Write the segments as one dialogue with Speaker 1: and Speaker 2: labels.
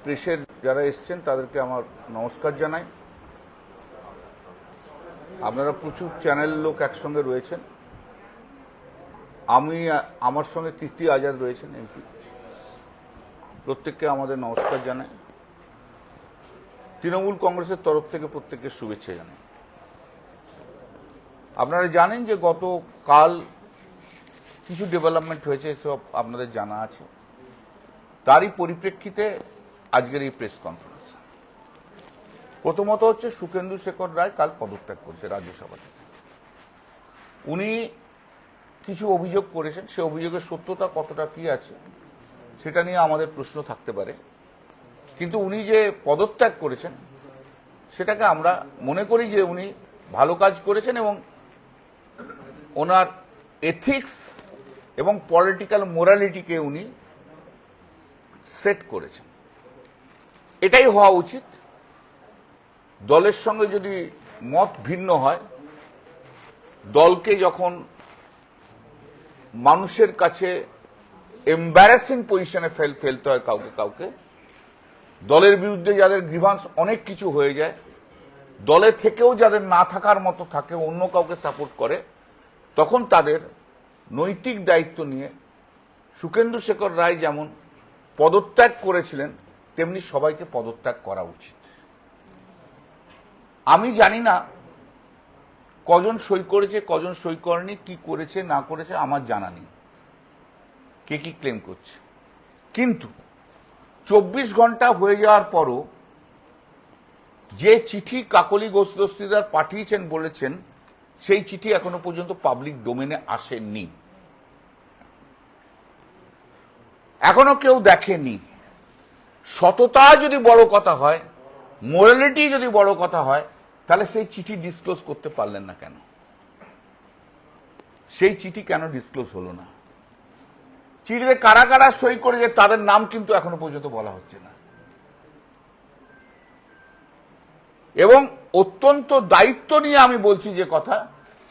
Speaker 1: প্রেসের যারা এসছেন তাদেরকে আমার নমস্কার জানাই। আপনারা প্রচুর চ্যানেল লোক একসঙ্গে রয়েছেন। আমার সঙ্গে কীর্তি আজাদ রয়েছেন এমপি, প্রত্যেককে আমাদের নমস্কার জানাই। তৃণমূল কংগ্রেসের তরফ থেকে প্রত্যেককে শুভেচ্ছা জানাই। আপনারা জানেন যে গতকাল কিছু ডেভেলপমেন্ট হয়েছে, সব আপনাদের জানা আছে। তারই পরিপ্রেক্ষিতে আজকের এই প্রেস কনফারেন্স। প্রথমত হচ্ছে সুখেন্দু শেখর রায় কাল পদত্যাগ করেছে রাজ্যসভা থেকে। উনি কিছু অভিযোগ করেছেন, সে অভিযোগের সত্যতা কতটা কি আছে সেটা নিয়ে আমাদের প্রশ্ন থাকতে পারে, কিন্তু উনি যে পদত্যাগ করেছেন সেটাকে আমরা মনে করি যে উনি ভালো কাজ করেছেন এবং ওনার এথিক্স এবং পলিটিক্যাল মোরালিটিকে উনি সেট করেছেন। এটাই হওয়া উচিত। দলের সঙ্গে যদি মত ভিন্ন হয়, দলকে যখন মানুষের কাছে এম্বারাসিং পজিশনে ফেলতে হয় কাউকে, দলের বিরুদ্ধে যাদের গ্রিভান্স অনেক কিছু হয়ে যায়, দলে থেকেও যাদের না থাকার মতো থাকে, অন্য কাউকে সাপোর্ট করে, তখন তাদের নৈতিক দায়িত্ব নিয়ে সুখেন্দু শেখর রায় যেমন পদত্যাগ করেছিলেন তেমনি সবাইকে পদত্যাগ করা উচিত। আমি জানি না কজন সই করেছে, কজন সই করেনি, কি করেছে না করেছে আমার জানা নেই, কে কি ক্লেম করছে। কিন্তু 24 ঘন্টা হয়ে যাওয়ার পরও যে চিঠি কাকলি ঘোষ দস্তিদার পাঠিয়েছেন বলেছেন, সেই চিঠি এখনো পর্যন্ত পাবলিক ডোমেনে আসেনি, এখনো কেউ দেখেনি। সততা যদি বড় কথা হয়, মোরালিটি যদি বড় কথা হয়, তাহলে সেই চিঠি ডিসক্লোজ করতে পারলেন না কেন? সেই চিঠি কেন ডিসক্লোজ হলো না? চিঠিতে কারা কারা সই করেছে তাদের নাম কিন্তু এখনো পর্যন্ত বলা হচ্ছে না। এবং অত্যন্ত দায়িত্ব নিয়ে আমি বলছি যে কথা,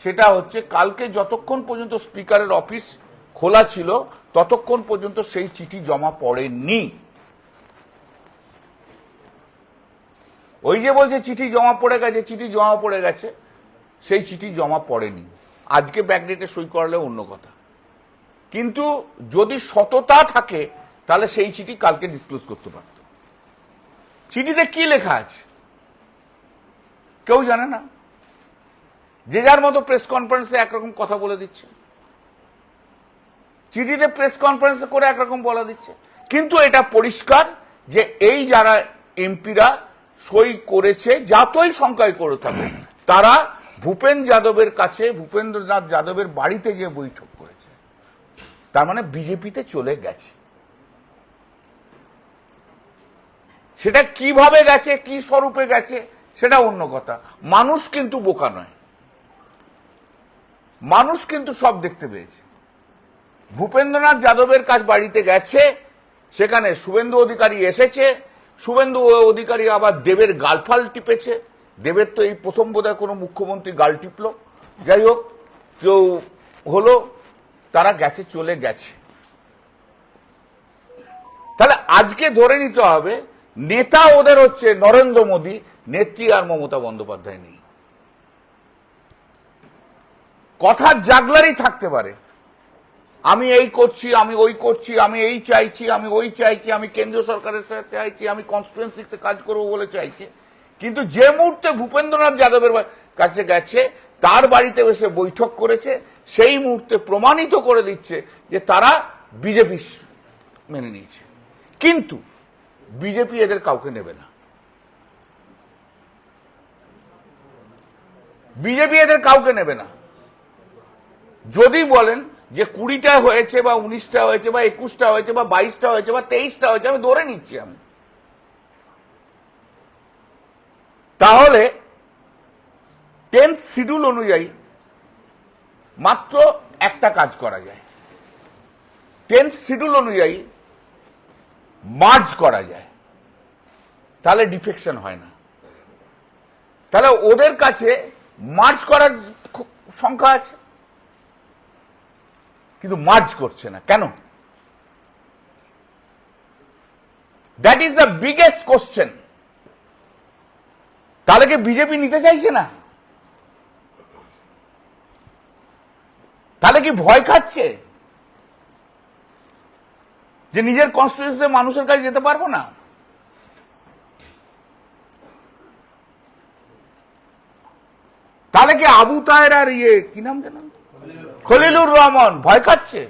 Speaker 1: সেটা হচ্ছে কালকে যতক্ষণ পর্যন্ত স্পিকারের অফিস খোলা ছিল ততক্ষণ পর্যন্ত সেই চিঠি জমা পড়েনি। ওই যে বলছে চিঠি জমা পড়ে গেছে, চিঠি জমা পড়ে গেছে, সেই চিঠি জমা পড়েনি। আজকে ব্যাকডেটে সই করালে অন্য কথা, কিন্তু যদি সততা থাকে তাহলে সেই চিঠি কালকে ডিসক্লোজ করতে পারত। চিঠিতে কি লেখা আছে কেউ জানে না, যে যার মতো প্রেস কনফারেন্সে একরকম কথা বলে দিচ্ছে, চিঠিতে প্রেস কনফারেন্স করে একরকম বলা দিচ্ছে। কিন্তু এটা পরিষ্কার যে এই যারা এমপিরা সই করেছে, যতই সংখ্যায় করে থাকে, তারা ভূপেন যাদবের কাছে, ভূপেন্দ্রনাথ যাদবের বাড়িতে গিয়ে বৈঠক করেছে, তার মানে বিজেপিতে চলে গেছে। সেটা কিভাবে গেছে, কি স্বরূপে গেছে সেটা অন্য কথা। মানুষ কিন্তু বোকা নয়, মানুষ কিন্তু সব দেখতে পেয়েছে। ভূপেন্দ্রনাথ যাদবের কাছে বাড়িতে গেছে, সেখানে শুভেন্দু অধিকারী এসেছে, শুভেন্দু অধিকারী আবার দেবের গালফাল টিপেছে। দেবের তো এই প্রথম বোধহয় কোনো মুখ্যমন্ত্রী গাল টিপল। যাই হোক, তো হলো, তারা গেছে, চলে গেছে। তাহলে আজকে ধরে নিতে হবে নেতা ওদের হচ্ছে নরেন্দ্র মোদী, নেত্রী আর মমতা বন্দ্যোপাধ্যায় নেই। কথার জাগলারই থাকতে পারে, আমি এই করছি, আমি ওই করছি, আমি এই চাইছি, আমি ওই চাইছি, আমি কেন্দ্রীয় সরকারের সাথে চাইছি, আমি কনস্টিটুয়েন্সিতে কাজ করবো বলে চাইছি। কিন্তু যে মুহূর্তে ভূপেন্দ্রনাথ যাদবের কাছে গেছে, তার বাড়িতে বসে বৈঠক করেছে, সেই মুহূর্তে প্রমাণিত করে দিচ্ছে যে তারা বিজেপি মেনে নিয়েছে। কিন্তু বিজেপি এদের কাউকে নেবে না, বিজেপি এদের কাউকে নেবে না। যদি বলেন যে 20টা হয়েছে বা 19টা হয়েছে বা 21টা হয়েছে বা 22টা হয়েছে বা 23টা হয়েছে, আমি ধরে নিচ্ছি, আমি তাহলে 10th শিডিউল অনুযায়ী মাত্র একটা কাজ করা যায়। 10th শিডিউল অনুযায়ী মার্জ করা যায়, তাহলে ডিফেকশন হয় না। তাহলে ওদের কাছে মার্জ করার সংখ্যা আছে, কিন্তু মার্জ করছে না কেন? That is the biggest question. তাহলে কি বিজেপি নিতে চাইছে না? তাহলে কি ভয় খাচ্ছে যে নিজের কনস্টিটিউয়েন্সিতে মানুষের কাছে যেতে পারবো না? তাহলে কি আবু তাহের আর কি নাম যেন, খলিলুর রহমান ভয় খাচ্ছে?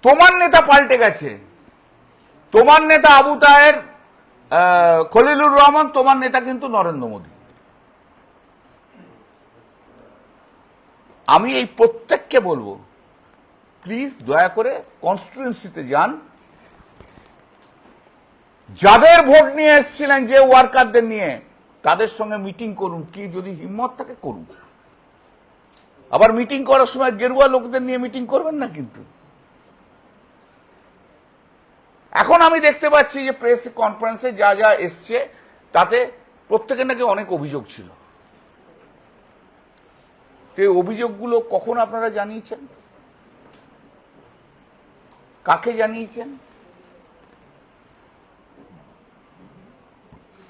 Speaker 1: তোমার নেতা পাল্টে গেছে, তোমার নেতা আবু তাহের, খলিলুর রহমান, তোমার নেতা কিন্তু নরেন্দ্র মোদী। আমি এই প্রত্যেককে বলবো, প্লিজ দয়া করে কনস্টিটিউয়েন্সিতে যান, যাদের ভোট নিয়ে এসেছিলেন যে ওয়ার্কারদের নিয়ে, তাদের সঙ্গে মিটিং করুন, কি যদি হিম্মত থাকে করুন। আবার মিটিং করার সময় গেরুয়া লোকদের নিয়ে মিটিং করবেন না কিন্তু। এখন আমি দেখতে পাচ্ছি যে প্রেস কনফারেন্সে যা যা এসছে তাতে প্রত্যেকের নাকি অনেক অভিযোগ ছিল। এই অভিযোগগুলো কখন আপনারা জানিয়েছেন? কাকে জানিয়েছেন?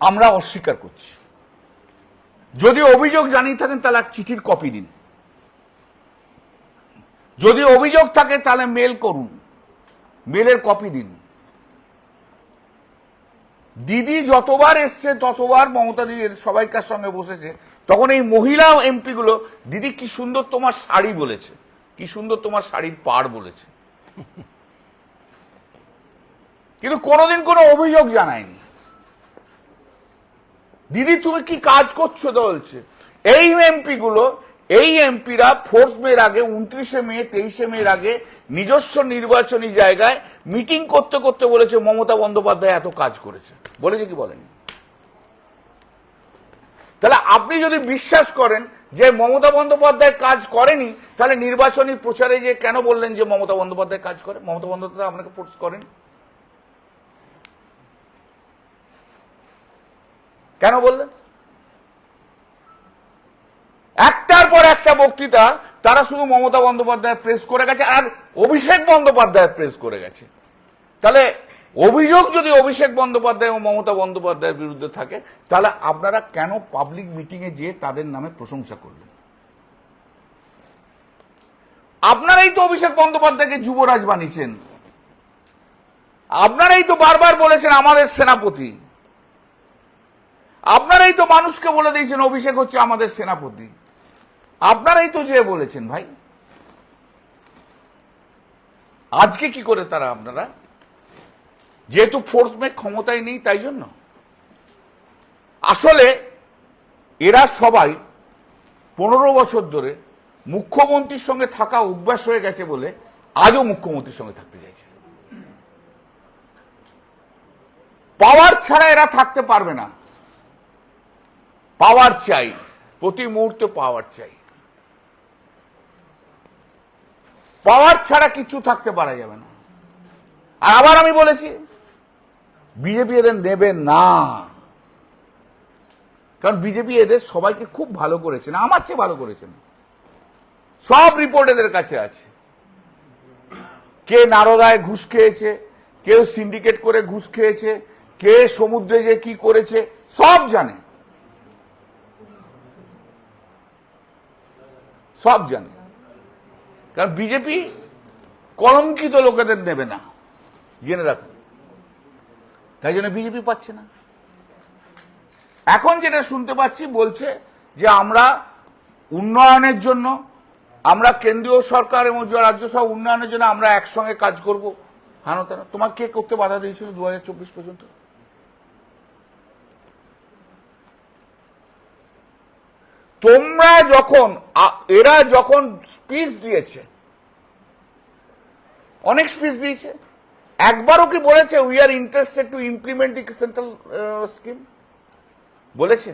Speaker 1: আমরা অস্বীকার করছি। যদি অভিযোগ জানিয়ে থাকেন তাহলে এক চিঠির কপি দিন। যদি অভিযোগ থাকে তাহলে মেল করুন, মেলের কপি দিন। দিদি যতবার এসছে ততবার মমতা দিদি সবাইকার সঙ্গে বসেছে, তখন এই মহিলা এমপি গুলো দিদি কি সুন্দর তোমার শাড়ি বলেছে, কি সুন্দর তোমার শাড়ির পাড় বলেছে, কিন্তু কোনোদিন কোনো অভিযোগ জানায়নি। দিদি তুমি কি কাজ করছো বলছে। এই এমপি গুলো, এই এমপিরা 4 মের আগে, 29 মে, 23 মের আগে নিজস্ব নির্বাচনী জায়গায় মিটিং করতে করতে বলেছে মমতা বন্দ্যোপাধ্যায় এত কাজ করেছে। বলেছে কি বলেনি? তাহলে আপনি যদি বিশ্বাস করেন যে মমতা বন্দ্যোপাধ্যায় কাজ করেনি, তাহলে নির্বাচনী প্রচারে যে কেন বললেন যে মমতা বন্দ্যোপাধ্যায় কাজ করে? মমতা বন্দ্যোপাধ্যায় আপনাকে ফোর্স করেন, কেন বললেন? একটার পর একটা বক্তৃতা তারা শুধু মমতা বন্দ্যোপাধ্যায় প্রেস করে গেছে আর অভিষেক বন্দ্যোপাধ্যায় প্রেস করে গেছে। তাহলে অভিযোগ যদি অভিষেক বন্দ্যোপাধ্যায় ও মমতা বন্দ্যোপাধ্যায়ের বিরুদ্ধে থাকে, তাহলে আপনারা কেন পাবলিক মিটিং এ যেয়ে তাদের নামে প্রশংসা করলেন? আপনারাই তো অভিষেক বন্দ্যোপাধ্যায়কে যুবরাজ বানিয়েছেন, আপনারাই তো বারবার বলেছেন আমাদের সেনাপতি, আপনারাই তো মানুষকে বলে দিয়েছেন অভিষেক হচ্ছে আমাদের সেনাপতি, আপনারাই তো যে বলেছেন ভাই। আজকে কি করে তারা, আপনারা যেহেতু 4 মে ক্ষমতায় নেই তাই জন্য? আসলে এরা সবাই 15 বছর ধরে মুখ্যমন্ত্রীর সঙ্গে থাকা অভ্যাস হয়ে গেছে বলে আজও মুখ্যমন্ত্রীর সঙ্গে থাকতে চাইছে। পাওয়ার ছাড়া এরা থাকতে পারবে না, পাওয়ার চাই, প্রতি মুহূর্তে পাওয়ার চাই। পাওয়ার ছাড়া কিছু থাকতে পারা যাবে না। আর আবার আমি বলেছি বিজেপি এদের নেবে না, কারণ বিজেপি এদের সবাইকে খুব ভালো করেছেন, আমার চেয়ে ভালো করেছেন। সব রিপোর্ট এদের কাছে আছে, কে নারদায় ঘুষ খেয়েছে, কেউ সিন্ডিকেট করে ঘুষ খেয়েছে, কে সমুদ্রে যে কি করেছে সব জানে, সব জানে। কারণ বিজেপি কলঙ্কিত লোকেদের নেবে না, জেনে রাখুন। তাই জন্য বিজেপি পাচ্ছে না। এখন যেটা শুনতে পাচ্ছি বলছে যে আমরা উন্নয়নের জন্য, আমরা কেন্দ্রীয় সরকার এবং রাজ্য সরকার উন্নয়নের জন্য আমরা একসঙ্গে কাজ করব। হ্যাঁ, তোমার কে করতে বাধা দিয়েছিল 2024 পর্যন্ত? তোমরা যখন, এরা যখন স্পিচ দিয়েছে, অনেক স্পিচ দিয়েছে, একবারও কি বলেছে we are interested to implement the central scheme? বলেছে?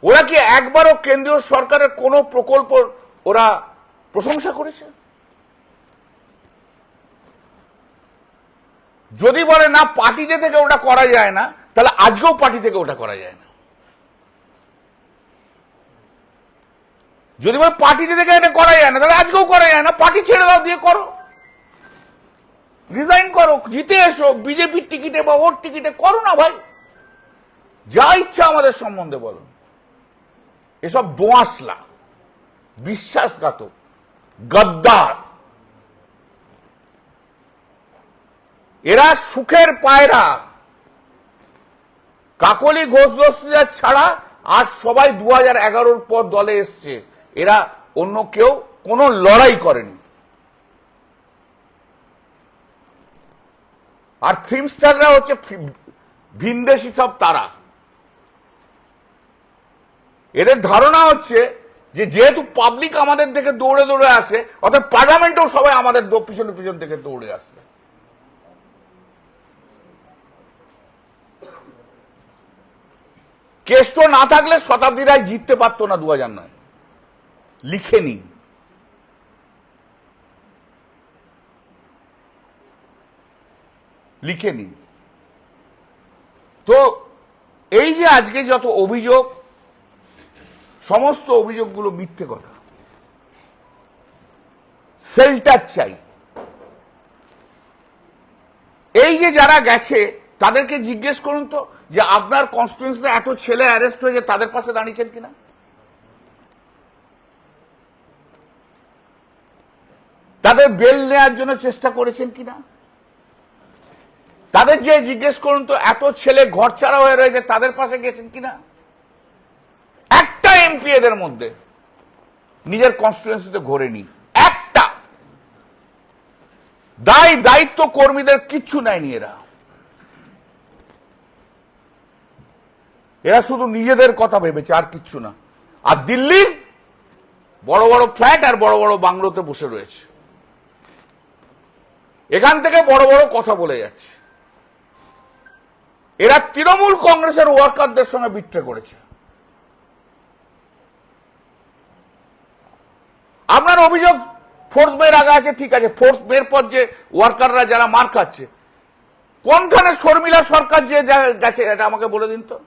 Speaker 1: ওরা কি একবারও কেন্দ্রীয় সরকারের কোন প্রকল্প ওরা প্রশংসা করেছে? যদি বলে না পার্টিতে থেকে ওটা করা যায় না, তাহলে আজকেও পার্টি থেকে ওটা করা যায় না। যদি ভাই পার্টিতে থেকে এটা করা যায় না, তাহলে আজকেও করা যায় না, পার্টি ছেড়ে দাও, দিয়ে করো, রিজাইন করো, জিতে এসো, বিজেপির টিকিটে বা ওর টিকিটে করো না ভাই, যা ইচ্ছা আমাদের সম্বন্ধে বলো। এসব দোঁয়াশলা, বিশ্বাসঘাতক, গদ্দার, এরা সুখের পায়রা। কাকলি ঘোষ দস্তিদার ছাড়া আর সবাই 2011 পর দলে এসছে, এরা অন্য কেউ কোনো লড়াই করেনি। আর ফিল্মস্টাররা হচ্ছে ভিনদেশি সব তারা। এদের ধারণা হচ্ছে যে যেহেতু পাবলিক আমাদের দিকে দৌড়ে দৌড়ে আসে, অর্থাৎ পার্লামেন্টেও সবাই আমাদের পিছনে পিছন থেকে দৌড়ে আসে। কেষ্ট না থাকলে শতাব্দী রায় জিততে পারতো না 2009। লিখে নিন। লিখে নিন। তো এই যে আজকে যত অভিযোগ, সমস্ত অভিযোগগুলো মিথ্যে কথা। শেল্টার চাই। এই যে যারা গেছে তাদেরকে জিজ্ঞেস করুন তো যে আপনার কনস্টিটিউয়েন্সিতে এত ছেলে অ্যারেস্ট হয়েছে, তাদের পাশে দাঁড়িয়েছেন কিনা? তাদের বেল নেওয়ার জন্য চেষ্টা করেছেন কিনা? তাদের যে জিজ্ঞেস করুন তো এত ছেলে ঘর ছাড়া হয়ে রয়েছে, তাদের পাশে গেছেন কিনা? একটা এমপি এদের মধ্যে নিজের কনস্টিটিউয়েন্সিতে ঘোরেনি, একটা। দায়িত্ব কর্মীদের কিচ্ছু নেয়নি এরা। এরা শুধু নিজেদের কথা ভেবেছে, আর কিচ্ছু না। আর দিল্লির বড় বড় ফ্ল্যাট আর বড় বড় বাংলোতে বসে রয়েছে, এখান থেকে বড় বড় কথা বলে যাচ্ছে। এরা তৃণমূল কংগ্রেসের ওয়ার্কারদের সঙ্গে বিট্রে করেছে। আপনার অভিযোগ ফোর্থ মের আগে আছে, ঠিক আছে, ফোর্থ মের পর যে ওয়ার্কাররা যারা মার খাচ্ছে, কোনখানে শর্মিলা সরকার যে গেছে এটা আমাকে বলে দিন তো।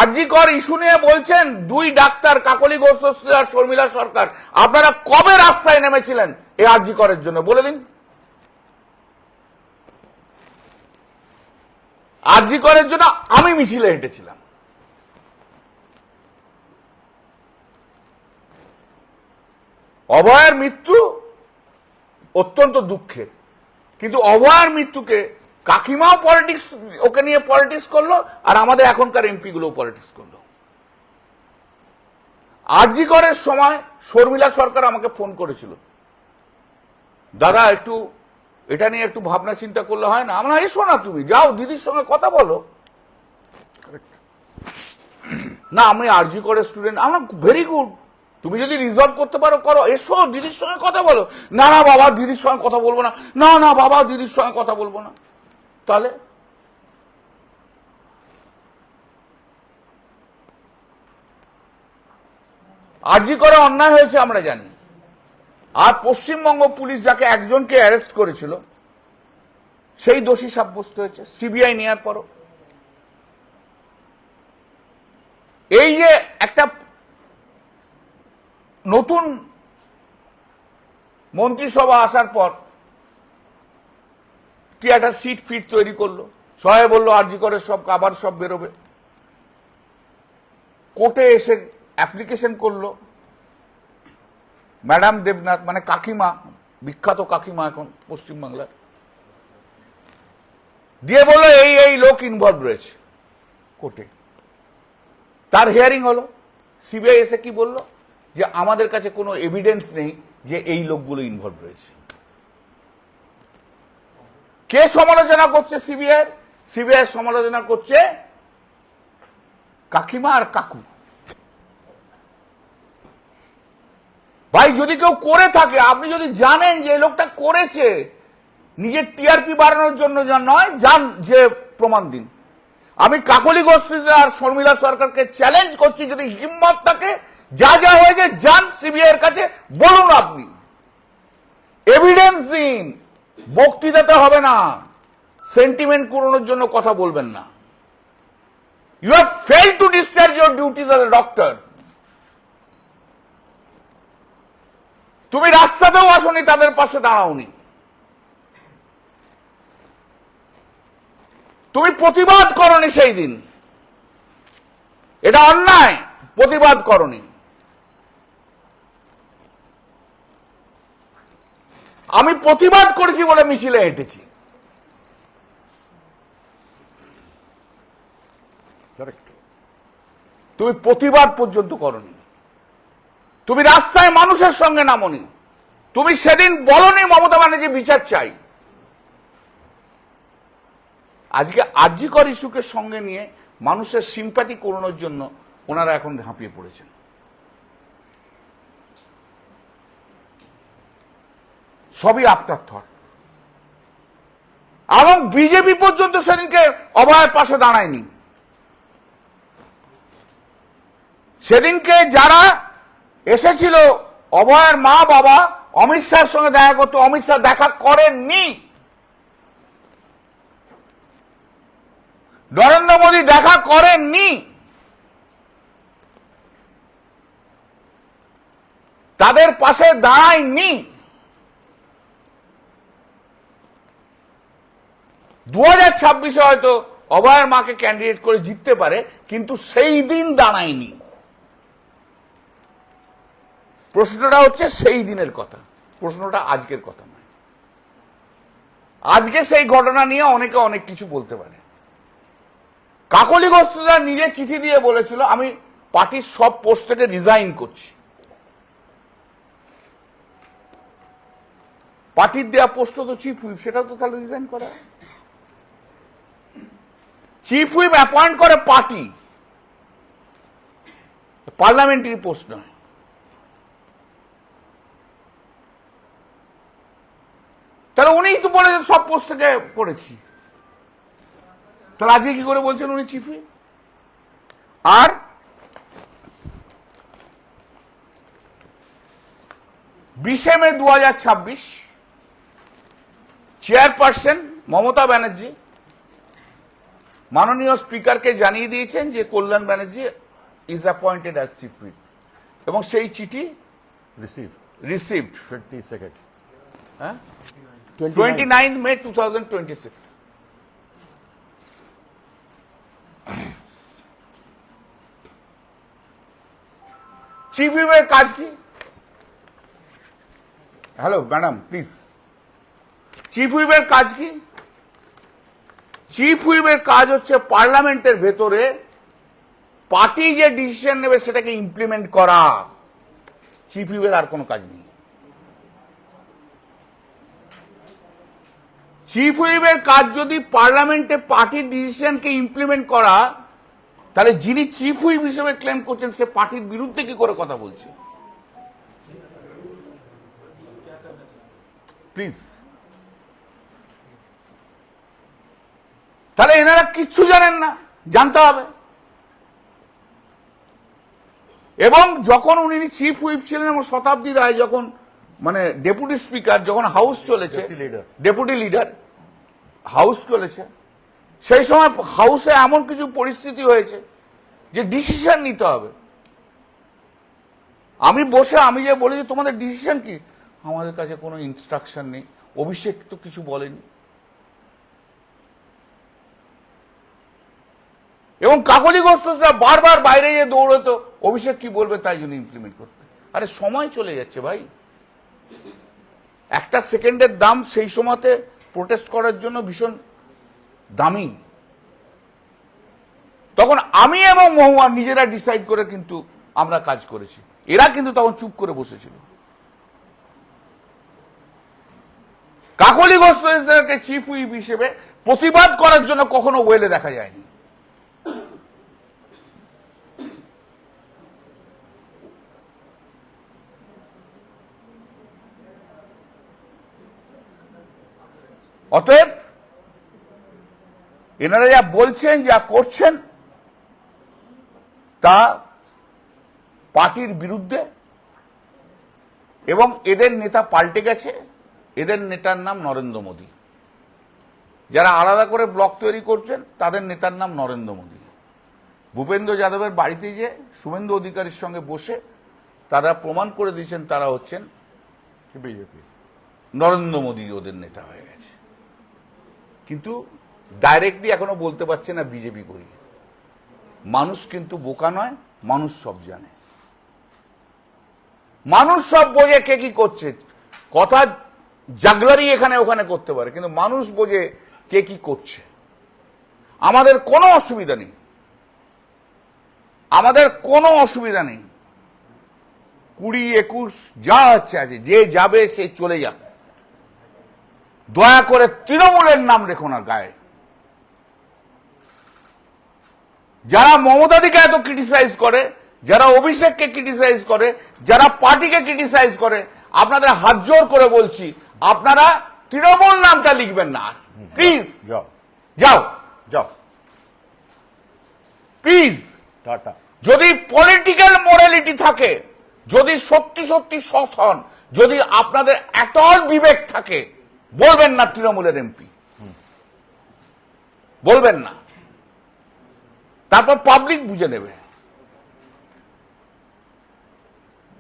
Speaker 1: আরজি কর ইস্যু নিয়ে বলছেন 2 ডাক্তার কাকলি ঘোষ আর শর্মিলা সরকার, আপনারা কবে রাস্তায় নেমেছিলেন এই আরজি করের জন্য বলে দিন। আরজি করের জন্য আমি মিছিলে হেঁটেছিলাম। অভয়ের মৃত্যু অত্যন্ত দুঃখের, কিন্তু অভয়ের মৃত্যুকে কাকিমাও পলিটিক্স, ওকে নিয়ে পলিটিক্স করলো, আর আমাদের এখনকার এমপি গুলো পলিটিক্স করলো। আরজি করের সময় শর্মিলা সরকার আমাকে ফোন করেছিল, দাদা একটু এটা নিয়ে একটু ভাবনা চিন্তা করলে হয় না? আমরা এসো না, তুমি যাও দিদির সঙ্গে কথা বলো। না আমি আরজি করে স্টুডেন্ট। আমরা ভেরি গুড, তুমি যদি রিজলভ করতে পারো করো, এসো দিদির সঙ্গে কথা বলো। না না বাবা দিদির সঙ্গে কথা বলবো না, না না বাবা দিদির সঙ্গে কথা বলবো না। তাহলে আরজি করে অন্যায় হয়েছে আমরা জানি, আর পশ্চিমবঙ্গ পুলিশ যাকে একজনকে অ্যারেস্ট করেছিল সেই দোষী সাব্যস্ত হয়েছে সিবিআই নেওয়ার পরও। এই যে একটা নতুন মন্ত্রিসভা আসার পর কি একটা সিট ফিট তৈরি করলো, সবাই বললো আরজি করে সব আবার সব বেরোবে। কোর্টে এসে অ্যাপ্লিকেশন করলো ম্যাডাম দেবনাথ, মানে কাকিমা, বিখ্যাত কাকিমা এখন পশ্চিমবাংলার, দিয়ে বললো এই এই লোক ইনভলভ রয়েছে কোর্টে। তার হিয়ারিং হলো, সিবিআই এসে কি বললো যে আমাদের কাছে কোনো এভিডেন্স নেই যে এই লোকগুলো ইনভলভ রয়েছে। কে সমালোচনা করছে সিবিআই? সিবিআই সমালোচনা করছে কাকিমা আর কাকু। ভাই যদি কেউ করে থাকে, আপনি যদি জানেন যে এই লোকটা করেছে, নিজের টিআরপি বাড়ানোর জন্য নয়, যান যে প্রমাণ দিন। আমি কাকলি ঘোষ আর শর্মিলা সরকারকে চ্যালেঞ্জ করছি, যদি হিম্মত থাকে যা যা হয়েছে যান সিবিআই এর কাছে বলুন, আপনি এভিডেন্স দিন। বক্তৃতাতে হবে না, সেন্টিমেন্ট কুড়ানোর জন্য কথা বলবেন না। You have failed to discharge your duties as a doctor. তুমি রাস্তাতেও আসনি, তাদের পাশে দাঁড়াওনি। তুমি প্রতিবাদ করনি সেই দিন, এটা অন্যায়, প্রতিবাদ করনি। আমি প্রতিবাদ করেছি বলে মিছিলে হেঁটেছি। তুমি প্রতিবাদ পর্যন্ত করনি, তুমি রাস্তায় মানুষের সঙ্গে নামনি, তুমি সেদিন বলনি মমতা ব্যানার্জি বিচার চাই। আজকে আরজিকর ইস্যুকে সঙ্গে নিয়ে মানুষের সিম্প্যাথি করানোর জন্য ওনারা এখন ঝাঁপিয়ে পড়েছেন। সবই আফটার থট। এবং বিজেপি পর্যন্ত সেদিনকে অভয়ের পাশে দাঁড়ায়নি। সেদিনকে যারা এসেছিল অভয়ের মা বাবা অমিত শাহের সঙ্গে দেখা করতে, অমিত শাহ দেখা করেননি। নরেন্দ্র মোদী দেখা করেননি। তাদের পাশে দাঁড়ায়নি। 2026-এ হয়তো অভয়ের মাকে ক্যান্ডিডেট করে জিততে পারে, কিন্তু সেই দিন দাঁড়ায়নি। প্রশ্নটা হচ্ছে সেই দিনের কথা, প্রশ্নটা আজকের কথা নয়। আজকে সেই ঘটনা নিয়ে অনেকে অনেক কিছু বলতে পারে। কাকলি ঘোষ নিজে চিঠি দিয়ে বলেছিল আমি পার্টির সব পোস্ট থেকে রিজাইন করছি। পার্টির দেওয়া পোস্ট তো চিফ হুইপ, সেটাও তো তাহলে রিজাইন করা। চিফ হুইপ অ্যাপয়েন্ট করে পার্টি, পার্লামেন্টারি পোস্ট নয়। তাহলে উনিই তো বলেছেন সব পোস্ট থেকে করেছি, তাহলে আজকে কি করে বলছেন উনি চিফ হুইপ? আর 20 মে 2026 চেয়ারপারসন মমতা ব্যানার্জি মাননীয় স্পিকারকে জানিয়ে দিয়েছেন যে Kalyan Banerjee is appointed as chief whip, এবং সেই চিঠি রিসিভড 29 মে 2026। চিফ হুইপের কাজ কি? হ্যালো ম্যাডাম প্লিজ, চিফ হুইপের কাজ কি? চিফ হুইপের কাজ হচ্ছে পার্লামেন্টের ভেতরে পার্টি যে ডিসিশন নেবে সেটাকে ইমপ্লিমেন্ট করা। চিফ হুইপের আর কোনো কাজ নেই। চিফ হুইপের কাজ যদি পার্লামেন্টে পার্টির ডিসিশনকে ইমপ্লিমেন্ট করা, তাহলে যিনি চিফ হুইপ হিসেবে ক্লেম করছেন সে পার্টির বিরুদ্ধে কি করে কথা বলছে? প্লিজ, তাহলে এনারা কিচ্ছু জানেন না, জানতে হবে। এবং যখন উনি চিফ হুইপ ছিলেন এবং শতাব্দী রায় যখন মানে ডেপুটি স্পিকার, যখন হাউস চলেছে, ডেপুটি লিডার হাউস চলেছে, সেই সময় হাউসে এমন কিছু পরিস্থিতি হয়েছে যে ডিসিশন নিতে হবে। আমি যে বলি যে তোমাদের ডিসিশন কি, আমাদের কাছে কোনো ইনস্ট্রাকশন নেই, অভিষেক তো কিছু বলেনি। এবং কাকলি ঘোষ বারবার বাইরে গিয়ে দৌড়তো অভিষেক কি বলবে তাই জন্য ইমপ্লিমেন্ট করতে। আরে সময় চলে যাচ্ছে ভাই, একটা সেকেন্ডের দাম সেই সময়তে প্রোটেস্ট করার জন্য ভীষণ দামি। তখন আমি এবং মহুয়া নিজেরা ডিসাইড করে কিন্তু আমরা কাজ করেছি, এরা কিন্তু তখন চুপ করে বসেছিল। কাকলি ঘোষ চিফ হুইপ হিসেবে প্রতিবাদ করার জন্য কখনো ওয়েলে দেখা যায়নি। অতএব এনারা যা বলছেন, যা করছেন তা পার্টির বিরুদ্ধে, এবং এদের নেতা পাল্টে গেছে। এদের নেতার নাম নরেন্দ্র মোদী। যারা আলাদা করে ব্লক তৈরি করছেন তাদের নেতার নাম নরেন্দ্র মোদী। ভূপেন্দ্র যাদবের বাড়িতে যে শুভেন্দু অধিকারীর সঙ্গে বসে তারা প্রমাণ করে দিয়েছেন তারা হচ্ছেন
Speaker 2: বিজেপি।
Speaker 1: নরেন্দ্র মোদী ওদের নেতা হয়ে গেছে, কিন্তু ডাইরেক্টলি এখনো বলতে পারছে না বিজেপি করি। মানুষ কিন্তু বোকা নয়, মানুষ সব জানে, মানুষ সব বোঝে কে কি করছে। কথা জাগলারি এখানে ওখানে করতে পারে, কিন্তু মানুষ বোঝে কে কি করছে। আমাদের কোনো অসুবিধা নেই, আমাদের কোনো অসুবিধা নেই। 20-21 যা হচ্ছে আছে, যে যাবে সে চলে যাবে। দয়া করে তৃণমূলের নাম রেখো না গায়ে। যারা মমতাদিকে এত ক্রিটিসাইজ করে, যারা অভিষেককে ক্রিটিসাইজ করে, যারা পার্টিকে ক্রিটিসাইজ করে, আপনাদের হাত জোর করে বলছি আপনারা তৃণমূল নামটা লিখবেন না প্লিজ।
Speaker 2: যাও
Speaker 1: যাও
Speaker 2: যাও,
Speaker 1: প্লিজ।
Speaker 2: টাটা।
Speaker 1: যদি পলিটিক্যাল মোরালিটি থাকে, যদি সত্যি সত্যি সৎ হন, যদি আপনাদের এটল বিবেক থাকে, বলবেন না তৃণমূলের এমপি, বলবেন না। তারপর পাবলিক বুঝে নেবে।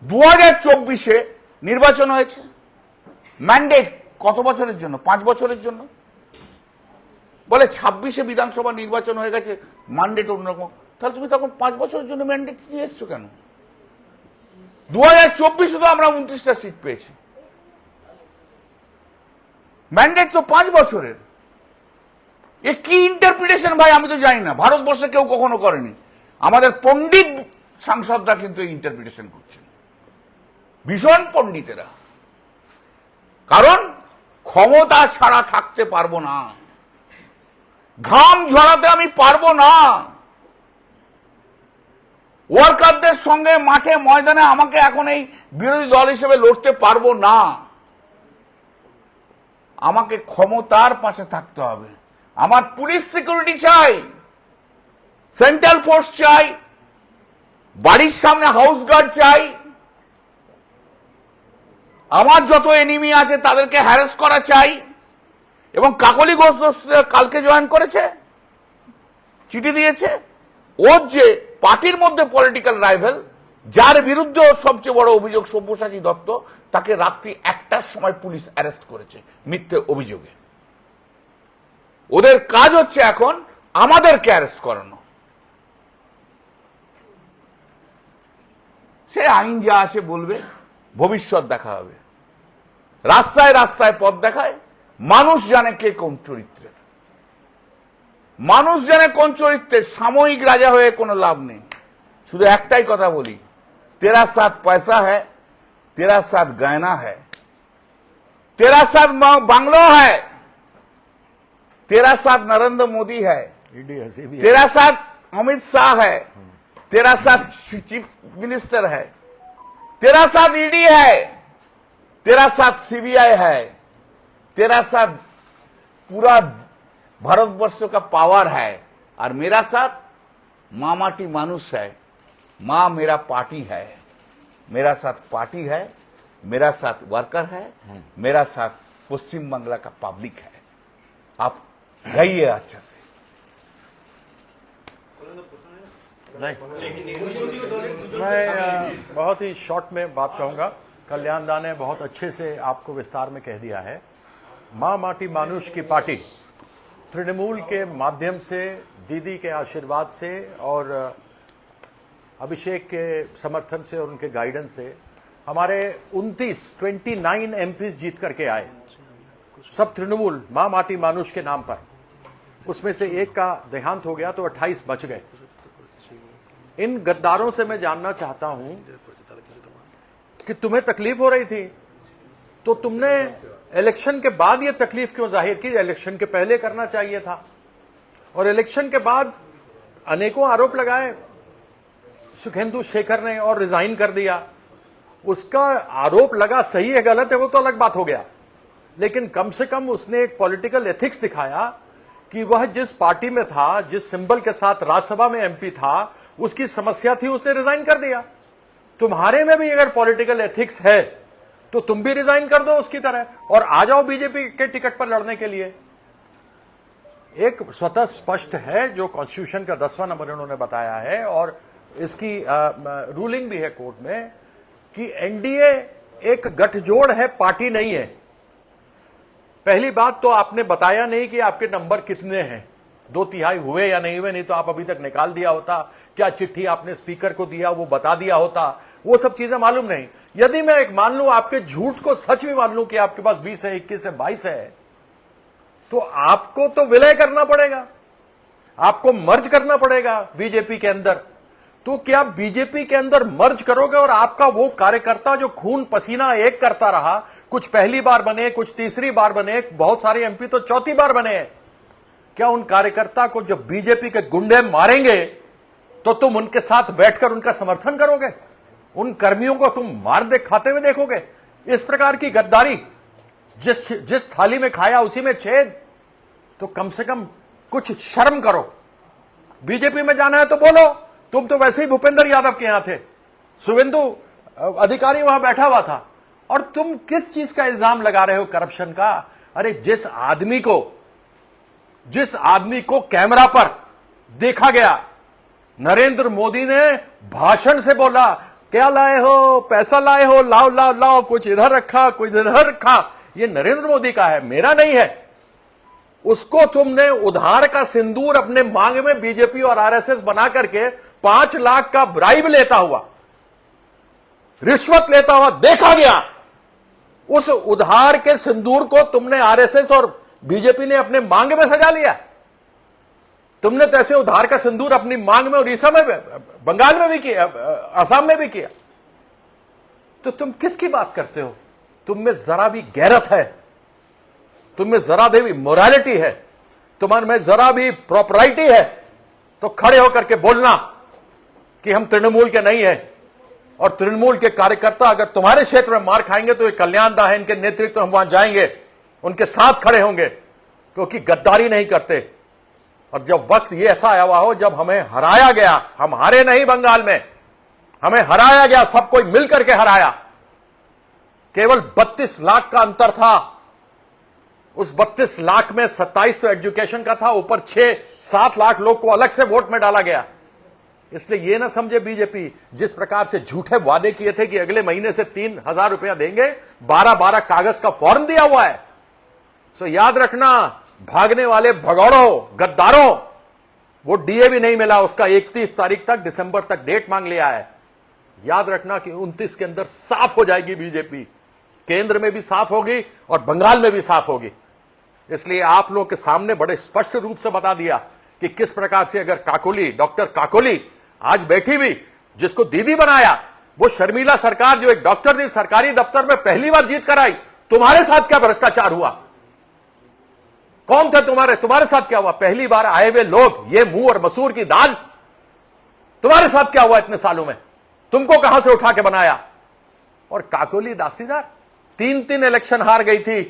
Speaker 1: 2024-এ নির্বাচন হয়েছে, ম্যান্ডেট কত বছরের জন্য? 5 বছরের জন্য। বলে 26-এ বিধানসভা নির্বাচন হয়ে গেছে, ম্যান্ডেট অন্যরকম। তাহলে তুমি তখন 5 বছরের জন্য ম্যান্ডেট দিয়ে এসছো কেন? 2024-এ তো আমরা 29টা সিট পেয়েছি, ম্যান্ডেট তো 5 বছরের। এ কি ইন্টারপ্রিটেশন ভাই, আমি তো জানি না, ভারতবর্ষে কেউ কখনো করেনি। আমাদের পণ্ডিত সাংসদরা কিন্তু এই ইন্টারপ্রিটেশন করছেন, ভীষণ পণ্ডিতেরা। কারণ ক্ষমতা ছাড়া থাকতে পারবো না, ঘাম ঝরাতে আমি পারবো না। ওয়ার্কারদের সঙ্গে মাঠে ময়দানে আমাকে এখন এই বিরোধী দল হিসেবে লড়তে পারবো না। আমাকে ক্ষমতার পাশে থাকতে হবে। আমার পুলিশ সিকিউরিটি চাই, সেন্ট্রাল ফোর্স চাই, বাড়ির সামনে হাউস গার্ড চাই, আমার যত এনিমি আছে তাদেরকে হ্যারাস করা চাই। এবং কাকলি ঘোষ কালকে জয়েন করেছে, চিঠি দিয়েছে। ওর যে পার্টির মধ্যে পলিটিক্যাল রাইভেল, যার বিরুদ্ধে ওর সবচেয়ে বড় অভিযোগ সব্যসাচী দত্ত, তাকে রাত্রি 1টার সময় পুলিশ অ্যারেস্ট করেছে মিথ্যে অভিযোগে। ওদের কাজ হচ্ছে এখন আমাদেরকে অ্যারেস্ট করানো। সে আইন যা আছে বলবে, ভবিষ্যৎ দেখা হবে। রাস্তায় রাস্তায় পথ দেখায়, মানুষ জানে কে কোন চরিত্রের, মানুষ জানে কোন চরিত্রের। সাময়িক রাজা হয়ে কোনো লাভ নেই। শুধু একটাই কথা বলি, तेरा साथ पैसा है, तेरा साथ गहना है, तेरा साथ बांग्लो है, तेरा साथ नरेंद्र मोदी है, तेरा साथ अमित शाह है, तेरा साथ चीफ मिनिस्टर है, तेरा साथ ईडी है, तेरा साथ सीबीआई है, तेरा साथ पूरा भारतवर्ष का पावर है, और मेरा साथ माँ माटी मानुष है। माँ मेरा पार्टी है, मेरा साथ पार्टी है, मेरा साथ वर्कर है, मेरा साथ पश्चिम बांग्ला का पब्लिक है। आप गइए अच्छे से।
Speaker 2: नहीं, मैं बहुत ही शॉर्ट में बात कहूंगा। कल्याण दा ने बहुत अच्छे से आपको विस्तार में कह दिया है। माँ माटी मानुष की पार्टी तृणमूल के माध्यम से, दीदी के आशीर्वाद से और अभिषेक के समर्थन से और उनके गाइडेंस से हमारे 29 एमपीज जीत करके आए, सब तृणमूल माँ माटी मानुष के नाम पर। उसमें से एक का देहांत हो गया तो 28 बच गए। इन गद्दारों से मैं जानना चाहता हूं कि तुम्हें तकलीफ हो रही थी तो तुमने इलेक्शन के बाद ये तकलीफ क्यों जाहिर की? इलेक्शन के पहले करना चाहिए था। और इलेक्शन के बाद अनेकों आरोप लगाए सुखेंदु शेखर ने और रिजाइन कर दिया। उसका आरोप लगा, सही है गलत है वो तो अलग बात हो गया, लेकिन कम से कम उसने एक पॉलिटिकल एथिक्स दिखाया कि वह जिस पार्टी में था, जिस सिंबल के साथ राज्यसभा में एमपी था, उसकी समस्या थी, उसने रिजाइन कर दिया। तुम्हारे में भी अगर पॉलिटिकल एथिक्स है तो तुम भी रिजाइन कर दो उसकी तरह और आ जाओ बीजेपी के टिकट पर लड़ने के लिए। एक स्वतः स्पष्ट है जो कॉन्स्टिट्यूशन का 10वां नंबर उन्होंने बताया है और इसकी रूलिंग भी है कोर्ट में कि एनडीए एक गठजोड़ है, पार्टी नहीं है। पहली बात तो आपने बताया नहीं कि आपके नंबर कितने हैं, 2/3 हुए या नहीं हुए, नहीं तो आप अभी तक निकाल दिया होता। क्या चिट्ठी आपने स्पीकर को दिया वो बता दिया होता, वो सब चीजें मालूम नहीं। यदि मैं एक मान लूं, आपके झूठ को सच भी मान लूं कि आपके पास 20 है, 21 है, 22 है, तो आपको तो विलय करना पड़ेगा, आपको मर्ज करना पड़ेगा बीजेपी के अंदर। तो क्या बीजेपी के अंदर मर्ज करोगे और आपका वो कार्यकर्ता जो खून पसीना एक करता रहा, कुछ पहली बार बने, कुछ तीसरी बार बने, बहुत सारे एमपी तो चौथी बार बने हैं, क्या उन कार्यकर्ता को जब बीजेपी के गुंडे मारेंगे तो तुम उनके साथ बैठकर उनका समर्थन करोगे? उन कर्मियों को तुम मार दे खाते हुए देखोगे? इस प्रकार की गद्दारी, जिस थाली में खाया उसी में छेद। तो कम से कम कुछ शर्म करो। बीजेपी में जाना है तो बोलो। तुम तो वैसे ही भूपेंद्र यादव के यहां थे, शुभेंदु अधिकारी वहां बैठा हुआ था, और तुम किस चीज का इल्जाम लगा रहे हो? करप्शन का। अरे जिस आदमी को कैमरा पर देखा गया, नरेंद्र मोदी ने भाषण से बोला, क्या लाए हो, पैसा लाए हो, लाओ लाओ लाओ, कुछ इधर रखा, कुछ इधर रखा, ये नरेंद्र मोदी का है, मेरा नहीं है। उसको तुमने उधार का सिंदूर अपने मांग में बीजेपी और आरएसएस बना करके 5 लाख का ब्राइब लेता हुआ, रिश्वत लेता हुआ देखा गया। उस उधार के सिंदूर को तुमने आरएसएस और बीजेपी ने अपने मांग में सजा लिया। तुमने तो ऐसे उधार का सिंदूर अपनी मांग में उड़ीसा में, बंगाल में भी किया, असम में भी किया। तो तुम किसकी बात करते हो? तुम में जरा भी गैरत है, तुम में जरा भी मोरालिटी है, तुम्हारे में जरा भी प्रॉपराइटी है तो खड़े होकर के बोलना कि हम तृणमूल के नहीं है। और तृणमूल के कार्यकर्ता अगर तुम्हारे क्षेत्र में मार खाएंगे तो ये कल्याण दा है, इनके नेतृत्व हम वहां जाएंगे, उनके साथ खड़े होंगे, क्योंकि गद्दारी नहीं करते। और जब वक्त ये ऐसा आया हुआ हो जब हमें हराया गया, हम हारे नहीं बंगाल में, हमें हराया गया, सब कोई मिलकर के हराया। केवल 32 लाख का अंतर था। उस 32 लाख में 27 तो एजुकेशन का था, ऊपर 6-7 लाख लोग को अलग से वोट में डाला गया। इसलिए यह ना समझे बीजेपी, जिस प्रकार से झूठे वादे किए थे कि अगले महीने से 3,000 रुपया देंगे, 12-12 कागज का फॉर्म दिया हुआ है। सो याद रखना, भागने वाले भगौड़ों, गद्दारों, वो डीए भी नहीं मिला, उसका 31 तारीख तक, दिसंबर तक डेट मांग लिया है। याद रखना कि 29 के अंदर साफ हो जाएगी बीजेपी, केंद्र में भी साफ होगी और बंगाल में भी साफ होगी। इसलिए आप लोगों के सामने बड़े स्पष्ट रूप से बता दिया कि किस प्रकार से अगर काकोली, डॉक्टर काकोली आज बैठी हुई, जिसको दीदी बनाया, वो शर्मिला सरकार जो एक डॉक्टर थी, सरकारी दफ्तर में पहली बार जीत कर आई, तुम्हारे साथ क्या भ्रष्टाचार हुआ? कौन थे तुम्हारे साथ क्या हुआ? पहली बार आए हुए लोग, ये मुंह और मसूर की दाल, तुम्हारे साथ क्या हुआ इतने सालों में? तुमको कहां से उठा के बनाया? और काकोली दासीदार 3 इलेक्शन हार गई थी,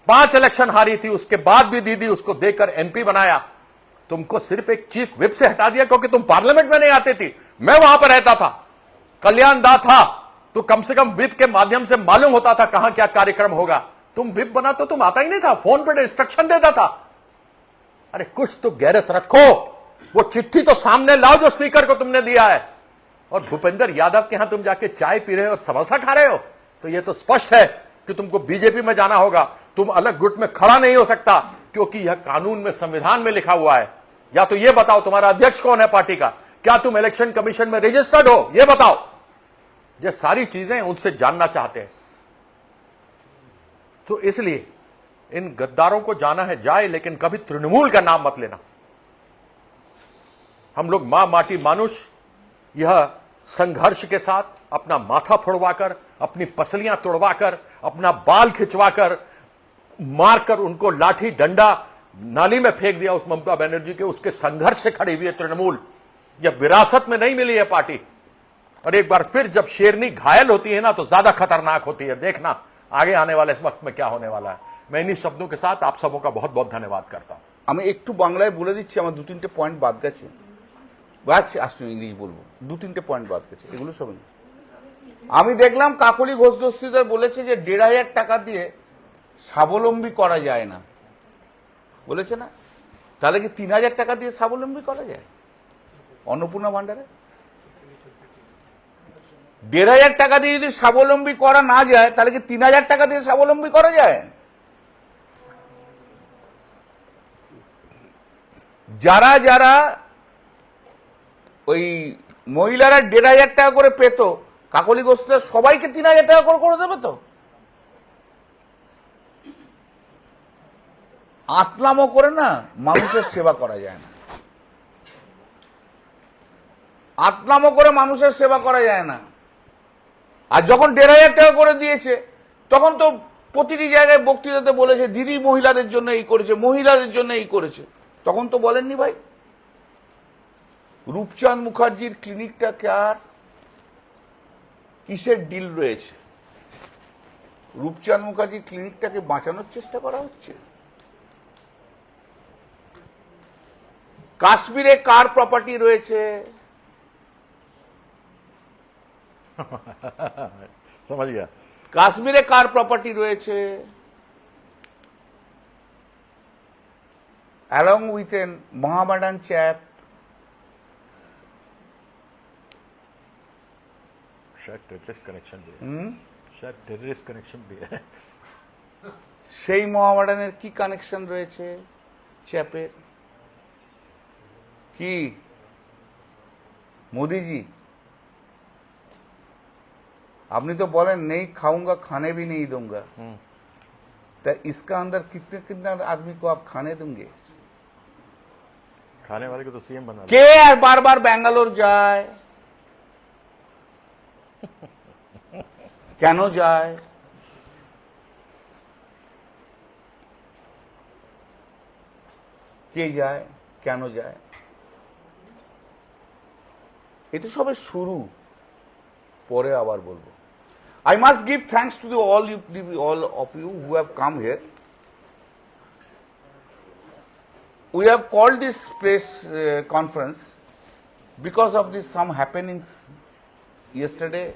Speaker 2: 5 इलेक्शन हारी थी, उसके बाद भी दीदी उसको देकर एमपी बनाया। तुमको सिर्फ एक चीफ विप से हटा दिया क्योंकि तुम पार्लियामेंट में नहीं आते थी। मैं वहां पर रहता था, कल्याण दा था, तो कम से कम विप के माध्यम से मालूम होता था कहां क्या कार्यक्रम होगा। तुम विप बना तो तुम आता ही नहीं था, फोन पर इंस्ट्रक्शन देता था। अरे कुछ तो गैरत रखो, वो चिट्ठी तो सामने लाओ जो स्पीकर को तुमने दिया है। और भूपेंद्र यादव के यहां तुम जाके चाय पी रहे हो और समोसा खा रहे हो, तो यह तो स्पष्ट है कि तुमको बीजेपी में जाना होगा। तुम अलग गुट में खड़ा नहीं हो सकता, क्योंकि यह कानून में, संविधान में लिखा हुआ है। या तो यह बताओ तुम्हारा अध्यक्ष कौन है पार्टी का, क्या तुम इलेक्शन कमीशन में रजिस्टर्ड हो, यह बताओ। ये सारी चीजें उनसे जानना चाहते हैं। तो इसलिए इन गद्दारों को जाना है जाए, लेकिन कभी तृणमूल का नाम मत लेना। हम लोग मां माटी मानुष यह संघर्ष के साथ अपना माथा फोड़वाकर, अपनी पसलियां तोड़वाकर, अपना बाल खिंचवाकर, मारकर उनको लाठी डंडा नाली में फेंक दिया उस ममता बनर्जी के, उसके संघर्ष से खड़ी हुई है तृणमूल। यह विरासत में नहीं मिली है पार्टी। और एक बार फिर जब शेरनी घायल होती है ना, तो ज्यादा खतरनाक होती है। देखना आगे आने वाले इस वक्त में क्या होने वाला है। मैं इन्हीं शब्दों के साथ आप सबों का बहुत बहुत धन्यवाद करता हूं।
Speaker 1: আমি একটু বাংলায় বলে দিচ্ছি, আমার 2-3টে পয়েন্ট বাদ গেছে, আসলে ইংরেজি বলবো, 2-3টে পয়েন্ট বাদ গেছে, এগুলো সব আমি দেখলাম। কাকলি ঘোষ দস্তিদার বলেছে যে 1,500 টাকা দিয়ে স্বাবলম্বী করা যায় না। বলেছে না? তাহলে কি 3,000 টাকা দিয়ে স্বাবলম্বী করা যায় অন্নপূর্ণা ভান্ডারে? 1,500 টাকা দিয়ে যদি স্বাবলম্বী করা না যায়, তাহলে কি 3,000 টাকা দিয়ে স্বাবলম্বী করা যায়? যারা যারা ওই মহিলারা 1,500 টাকা করে পেত, কাকলি গোষ্ঠীর সবাইকে 3,000 টাকা করে দেবে তো? আতলামো করে না মানুষের সেবা করা যায় না। আতলামো করে মানুষের সেবা করা যায় না। আর যখন 1,500 টাকা করে দিয়েছে, তখন তো প্রতিটি জায়গায় বক্তৃতাতে বলেছে দিদি মহিলাদের জন্য এই করেছে, মহিলাদের জন্য এই করেছে। তখন তো বলেননি ভাই। রূপচাঁদ মুখার্জির ক্লিনিকটা কার কিসের ডিল রয়েছে? রূপচাঁদ মুখার্জির ক্লিনিকটাকে বাঁচানোর চেষ্টা করা হচ্ছে। কাশ্মীরে কার প্রপার্টি রয়েছে?
Speaker 2: समझ गया।
Speaker 1: কাশ্মীরে কার প্রপার্টি রয়েছে? along with an Mohammedan chap,
Speaker 2: शायद टेररिस्ट कनेक्शन भी है। शायद टेररिस्ट कनेक्शन भी है।
Speaker 1: সেই মোহামেডানের কি কানেকশন রয়েছে চ্যাপের? কি মোদিজি আপনি তো বলেন নেই খাऊंगा खाने भी नहीं दूंगा, तो इसका अंदर कितने कितना आदमी को आप खाने देंगे?
Speaker 2: खाने वाले को तो सीएम बना
Speaker 1: কে আর বারবার ব্যাঙ্গালোর যায়? কেন যায়? কে যায়, কেন যায়? এটা সবে শুরু, পরে আবার বলবো। I must give thanks to all of you who have come here. We have called this press conference because of some happenings yesterday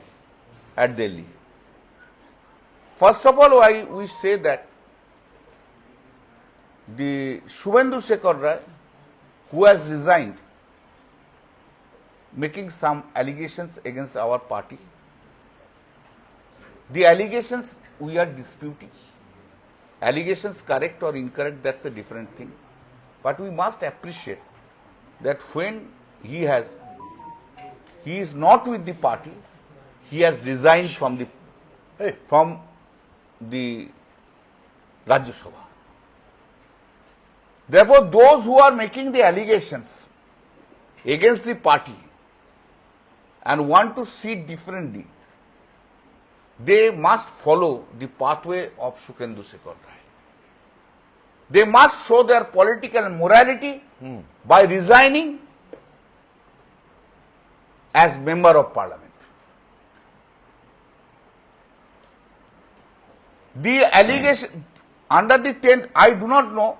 Speaker 1: at Delhi. First of all, we say that the Shubhendu Shekhar Rai, who has resigned, making some allegations against our party. The allegations we are disputing. Allegations correct or incorrect, that's a different thing. But we must appreciate that when he is not with the party, he has resigned from the Rajya Sabha. Therefore, those who are making the allegations against the party and want to see differently, they must follow the pathway of Shubhendu Shekhar Rai. They must show their political morality by resigning as member of parliament. The allegation under the 10th, I do not know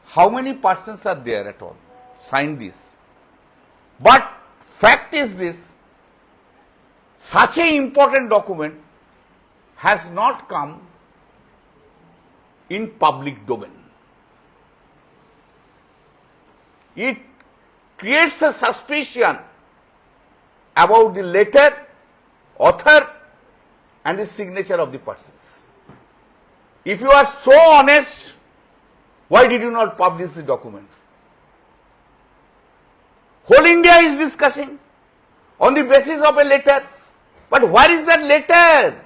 Speaker 1: how many persons are there at all signed this. But fact is this, such an important document has not come in public domain. It creates a suspicion about the letter, author and the signature of the persons. If you are so honest, why did you not publish the document? Whole India is discussing on the basis of a letter. But where is that letter?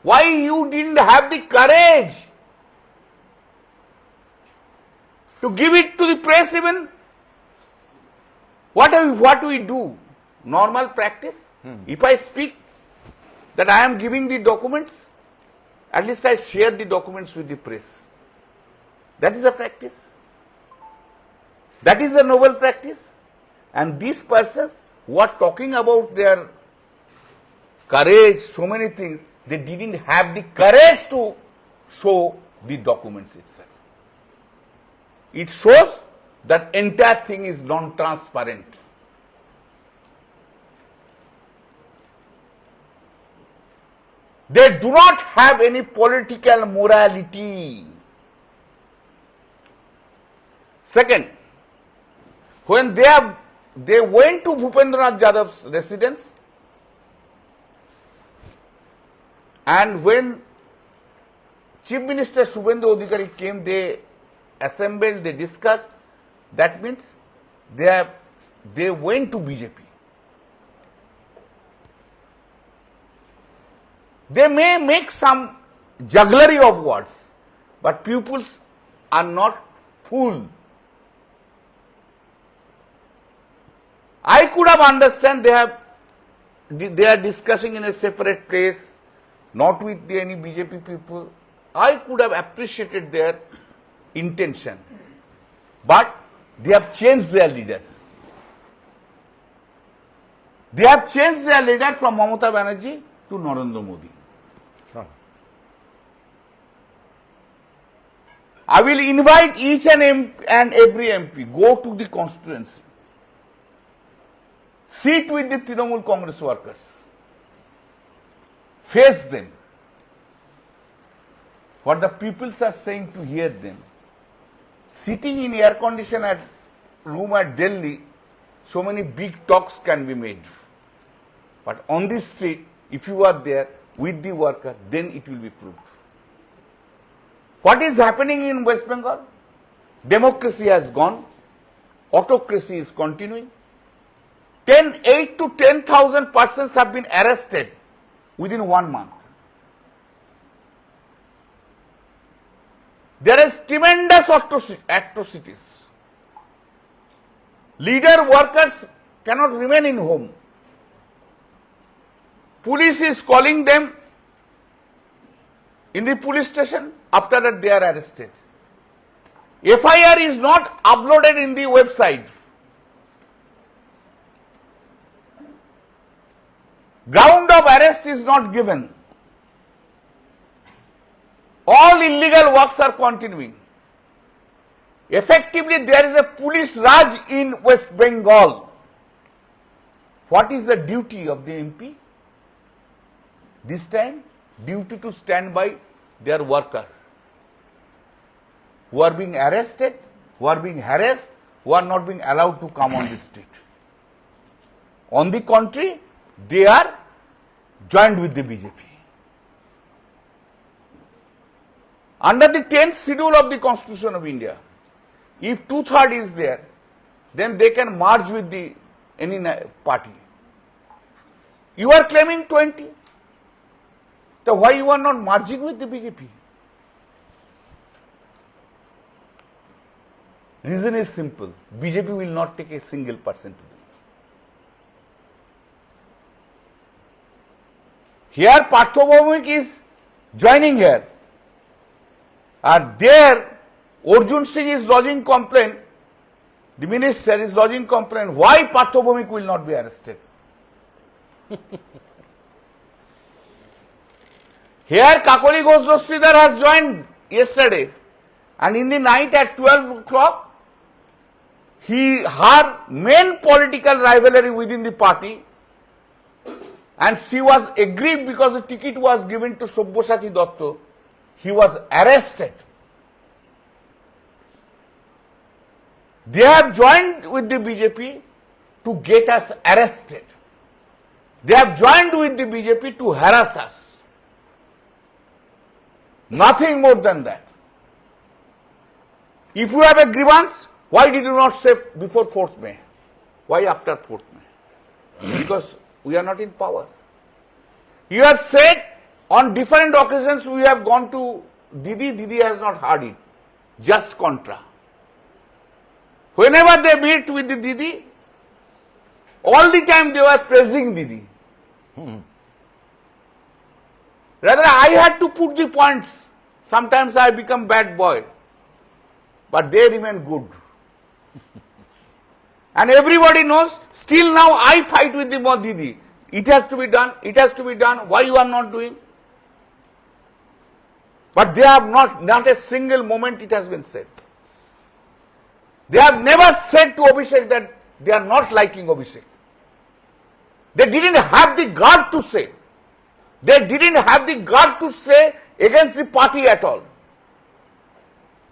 Speaker 1: Why you didn't have the courage to give it to the press even? What we do? Normal practice? If I speak that I am giving the documents, at least I share the documents with the press. That is the practice. That is the noble practice. And these persons who are talking about their courage, so many things, they didn't have the courage to show the documents itself. It shows that entire thing is non-transparent. They do not have any political morality. Second, when they went to Bhupendranath Jadav's residence, and when Chief Minister Shubhendu Adhikari came, they assembled, they discussed. That means they went to BJP. They may make some jugglery of words, but pupils are not fooled. I could have understand they are discussing in a separate place, not with any BJP people. I could have appreciated their intention, but they have changed their leader. They have changed their leader from Mamata Banerjee to Narendra Modi.
Speaker 2: Huh.
Speaker 1: I will invite each and every MP, go to the constituency, sit with the Trinamool Congress workers, face them. What the peoples are saying to hear them. Sitting in air-conditioned room at Delhi, so many big talks can be made. But on the street, if you are there with the worker, then it will be proved. What is happening in West Bengal? Democracy has gone. Autocracy is continuing. 8 to 10,000 persons have been arrested within 1 month. There is tremendous atrocities. Leader workers cannot remain in home. Police is calling them in the police station. After that, they are arrested. FIR is not uploaded in the website. Ground of arrest is not given. All illegal works are continuing. Effectively, there is a police raj in West Bengal. What is the duty of the MP? This time, duty to stand by their worker who are being arrested, who are being harassed, who are not being allowed to come on the street. On the contrary, they are joined with the BJP. Under the 10th schedule of the Constitution of India, if 2/3 is there, then they can merge with any party. You are claiming 20. So why you are not merging with the BJP? Reason is simple. BJP will not take a single person to them. Here Partho Bhaumik is joining here. And there Arjun Singh is lodging complaint. The minister is lodging complaint. Why Partho Bhaumik will not be arrested? Here Kakoli Ghosh Dastidar has joined yesterday, and in the night at 12 o'clock, her main political rivalry within the party, and she was aggrieved because the ticket was given to Sabyasachi Datta. He was arrested. They have joined with the BJP to get us arrested. They have joined with the BJP to harass us. Nothing more than that. If you have a grievance, why did you not say before 4th May? Why after 4th May? Because we are not in power. You have said on different occasions we have gone to Didi. Didi has not heard it. Just contra. Whenever they meet with the Didi, all the time they were praising Didi. Rather, I had to put the points. Sometimes I become bad boy. But they remain good. And everybody knows, still now I fight with the Didi. It has to be done, it has to be done. Why you are not doing? But they have not a single moment it has been said. They have never said to Abhishek that they are not liking Abhishek. They didn't have the guard to say. They didn't have the guard to say against the party at all.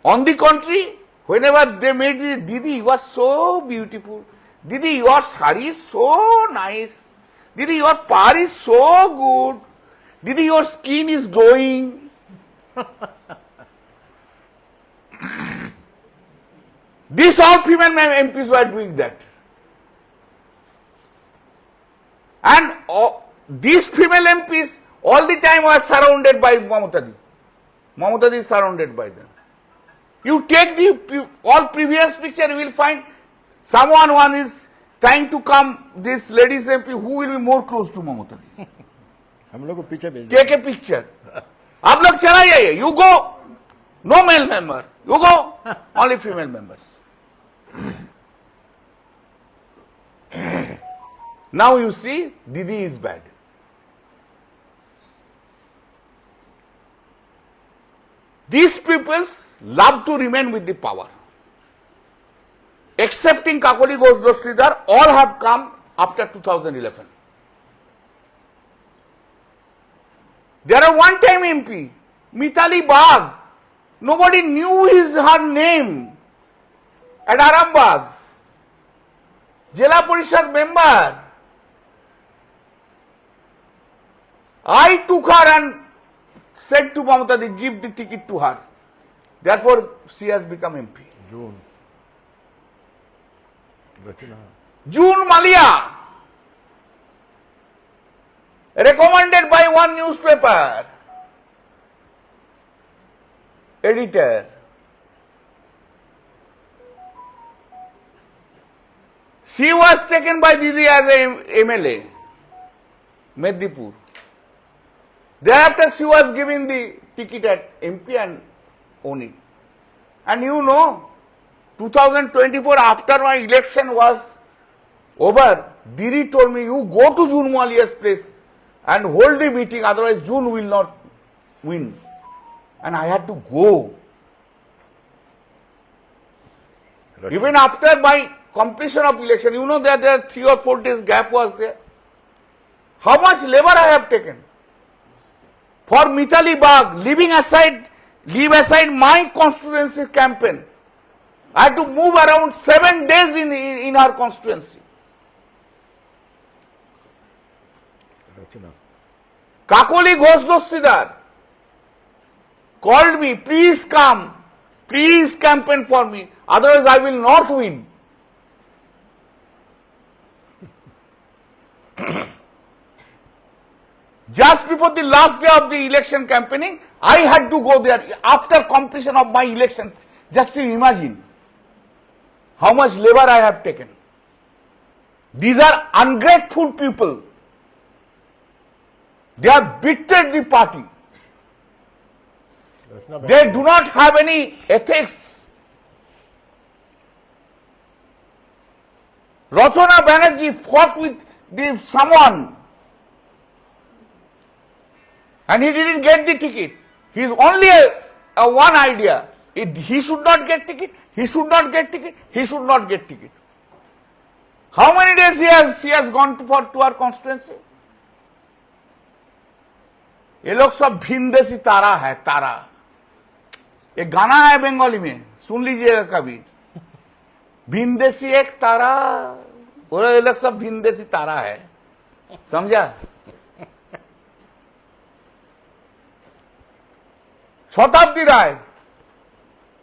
Speaker 1: On the contrary, whenever they made the Didi, you are so beautiful. Didi, your sari is so nice. Didi, your par is so good. Didi, your skin is glowing. These all female MPs were doing that. And these female MPs all the time were surrounded by Mamata Di. Mamata Di is surrounded by them. You take the all previous picture, you will find one is trying to come, this ladies MP, who will be more close to Mamata Di.
Speaker 2: हम लोग को पीछे भेज
Speaker 1: Take a picture. आप लोग चला जाइए. You go, no male member. You go, only female members. Now you see, Didi is bad. These peoples love to remain with the power. Excepting Kakoli Ghosh Dosridhar, all have come after 2011. There are one-time MP, Mithali Bagh. Nobody knew her name at Arambagh. Jila Parishad member. I took her and said to Mamata Di, give the ticket to her. Therefore, she has become MP.
Speaker 2: June Rachna
Speaker 1: June Malia, recommended by one newspaper editor. She was taken by Didi as a MLA, Medipur. Thereafter, she was given the ticket at MP and own it. And you know, 2024, after my election was over, Didi told me, you go to June Malia's place and hold the meeting, otherwise June will not win. And I had to go. Even after my completion of election, you know that there 3 or 4 days gap was there. How much labor I have taken for Mithali Bagh, leave aside my constituency campaign. I had to move around 7 days in her constituency.
Speaker 2: Rachna
Speaker 1: Kakoli Ghosh Dosridhar called me, please come, please campaign for me, otherwise I will not win. Just before the last day of the election campaigning, I had to go there after completion of my election. Just to imagine how much labor I have taken. These are ungrateful people. They have betrayed the party.
Speaker 2: Rachna
Speaker 1: They do not have any ethics. Rachana Banerjee fought with someone and he didn't get the ticket. He is only a one idea. He should not get ticket, he should not get ticket, he should not get ticket. How many days he has gone to our constituency? ये लोग सब भिंदेसी तारा है, तारा. एक गाना है बंगाली में, सुन लीजिएगा कभी. भिंदेसी एक तारा, और ये लोग सब भिंदेसी तारा है. समझा? Shatabdi Rai,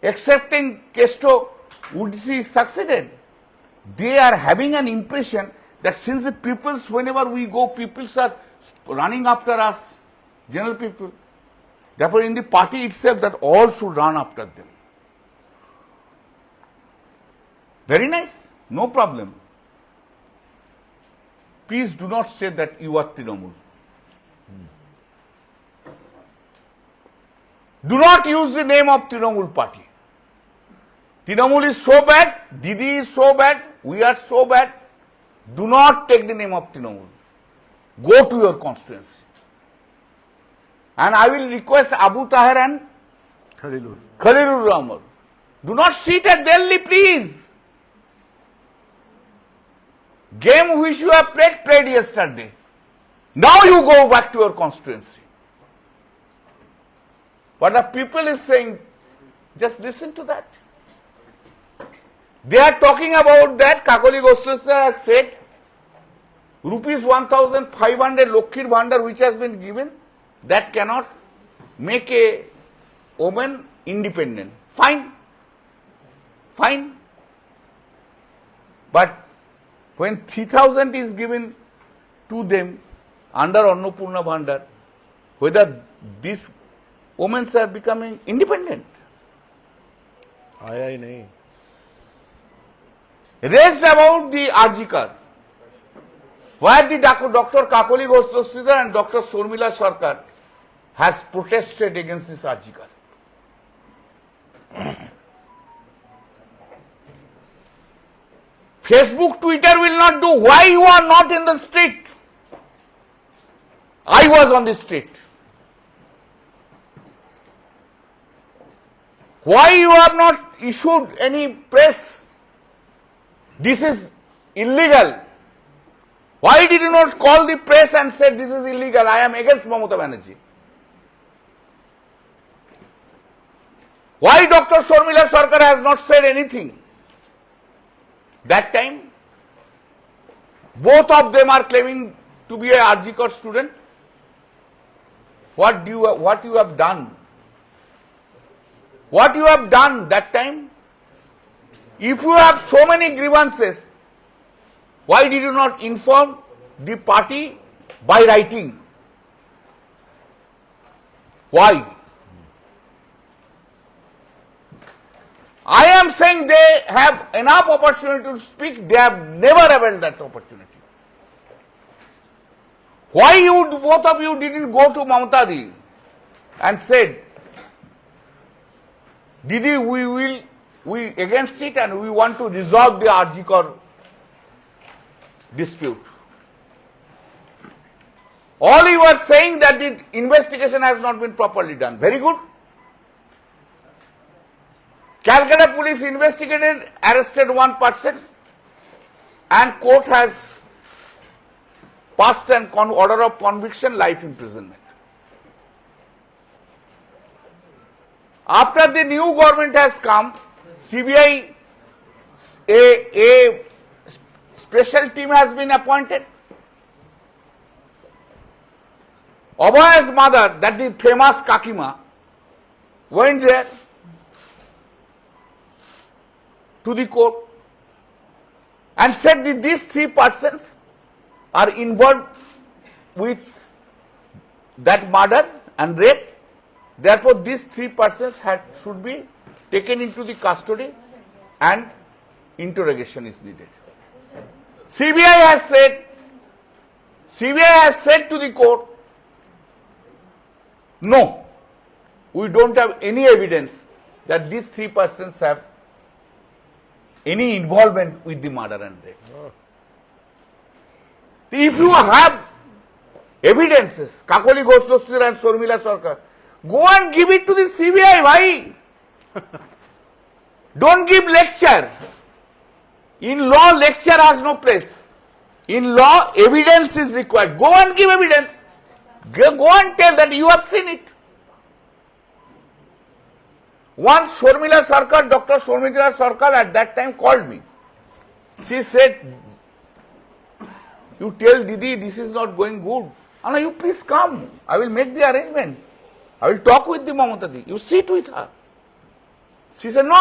Speaker 1: accepting Kesto, would she succeeded? They are having an impression that since the peoples, whenever we go, peoples are running after us, general people. Therefore, in the party itself, that all should run after them. Very nice, no problem. Please do not say that you are Trinamool. Do not use the name of Trinamool party. Trinamool is so bad, Didi is so bad, we are so bad. Do not take the name of Trinamool. Go to your constituency. And I will request Abu Tahir and Khalilur Rahman. Do not sit at Delhi, please. Game which you have played yesterday. Now you go back to your constituency. But the people is saying, just listen to that. They are talking about that Kakoli Goswami has said rupees 1,500 Lokhir Bhandar which has been given, that cannot make a woman independent. Fine. Fine. But when 3,000 is given to them under Annapurna Bhandar, whether these women are becoming independent?
Speaker 2: आया ही नहीं.
Speaker 1: Raised about the RG where the Dr. Kakoli Goswami and Dr. Shormila Sarkar has protested against this RG. Facebook, Twitter will not do. Why you are not in the street? I was on the street. Why you have not issued any press? This is illegal. Why did you not call the press and say this is illegal? I am against Mamata Banerjee. Why Dr. Shormila Sarkar has not said anything? That time, both of them are claiming to be a RG student. What you have done? What you have done that time? If you have so many grievances, why did you not inform the party by writing? Why? I am saying they have enough opportunity to speak, they have never availed that opportunity. Why you both of you didn't go to Mamata Di and said, Didi, we against it and we want to resolve the RG dispute. All you are saying that the investigation has not been properly done. Very good. Calcutta police investigated, arrested one person, and court has passed an order of conviction, life imprisonment. After the new government has come, CBI, a special team has been appointed. Abhaya's mother, that the famous Kakima, went there to the court and said that these three persons are involved with that murder and rape. Therefore, these three persons should be taken into the custody and interrogation is needed. CBI has said to the court, no, we don't have any evidence that these three persons have any involvement with the murder and rape. If you have evidences, Kakoli Goswami and Shormila Sarkar, go and give it to the CBI. Why? Don't give lecture. In law, lecture has no place. In law, evidence is required. Go and give evidence. Go and tell that you have seen it. Once Shormila Sarkar, Dr. Shormila Sarkar at that time called me. She said, you tell Didi this is not going good. Anna, you please come. I will make the arrangement. I will talk with the Mamata Di. You sit with her. She said, no,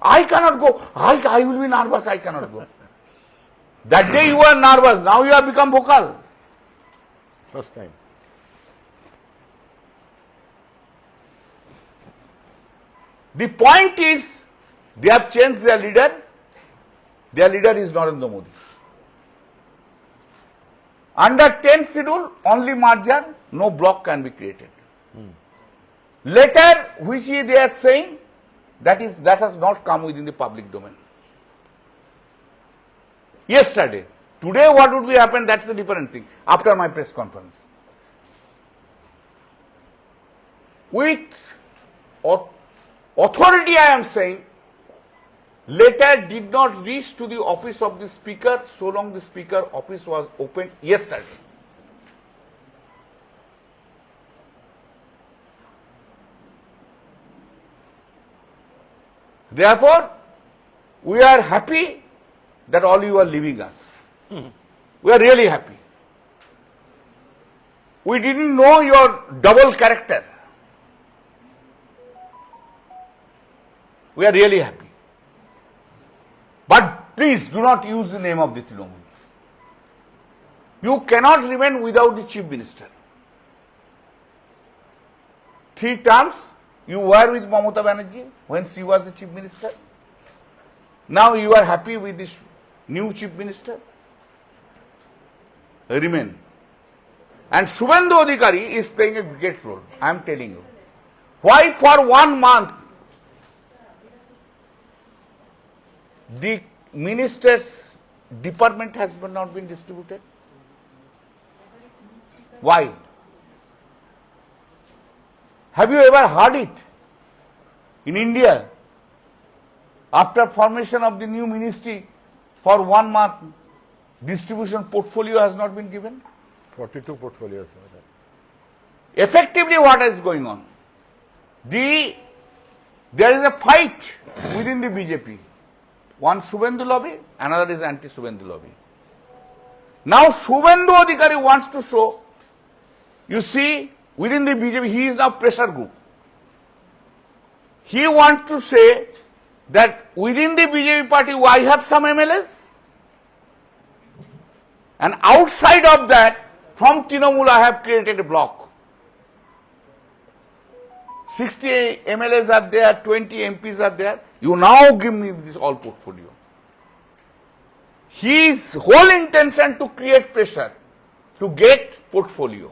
Speaker 1: I cannot go. I will be nervous, I cannot go. That day you were nervous, now you have become vocal.
Speaker 2: First time.
Speaker 1: The point is, they have changed their leader. Their leader is Narendra Modi. Under 10th schedule, only margin, no block can be created. Later, which they are saying, that has not come within the public domain. Yesterday. Today what would be happen, that's a different thing, after my press conference. With authority I am saying, letter did not reach to the office of the speaker so long the speaker office was opened yesterday. Therefore, we are happy that all you are leaving us. We are really happy. We didn't know your double character. We are really happy. But please do not use the name of the Trinamool. You cannot remain without the chief minister. 3 terms you were with Mamata Banerjee when she was the chief minister. Now you are happy with this new chief minister. Remain. And Shubhendu Adhikari is playing a great role. I am telling you. Why for 1 month the minister's department has not been distributed? Why? Have you ever heard it? In India, after formation of the new ministry, for 1 month, distribution portfolio has not been given?
Speaker 2: 42 portfolios.
Speaker 1: Effectively, what is going on? There is a fight within the BJP. One Shubhendu lobby, another is anti-Shubhendu lobby. Now Shubhendu Adhikari wants to show, you see, within the BJP, he is now pressure group. He wants to say that within the BJP party, I have some MLAs. And outside of that, from Trinamool, I have created a block. 60 MLAs are there, 20 MPs are there. You now give me this all portfolio. His whole intention to create pressure, to get portfolio.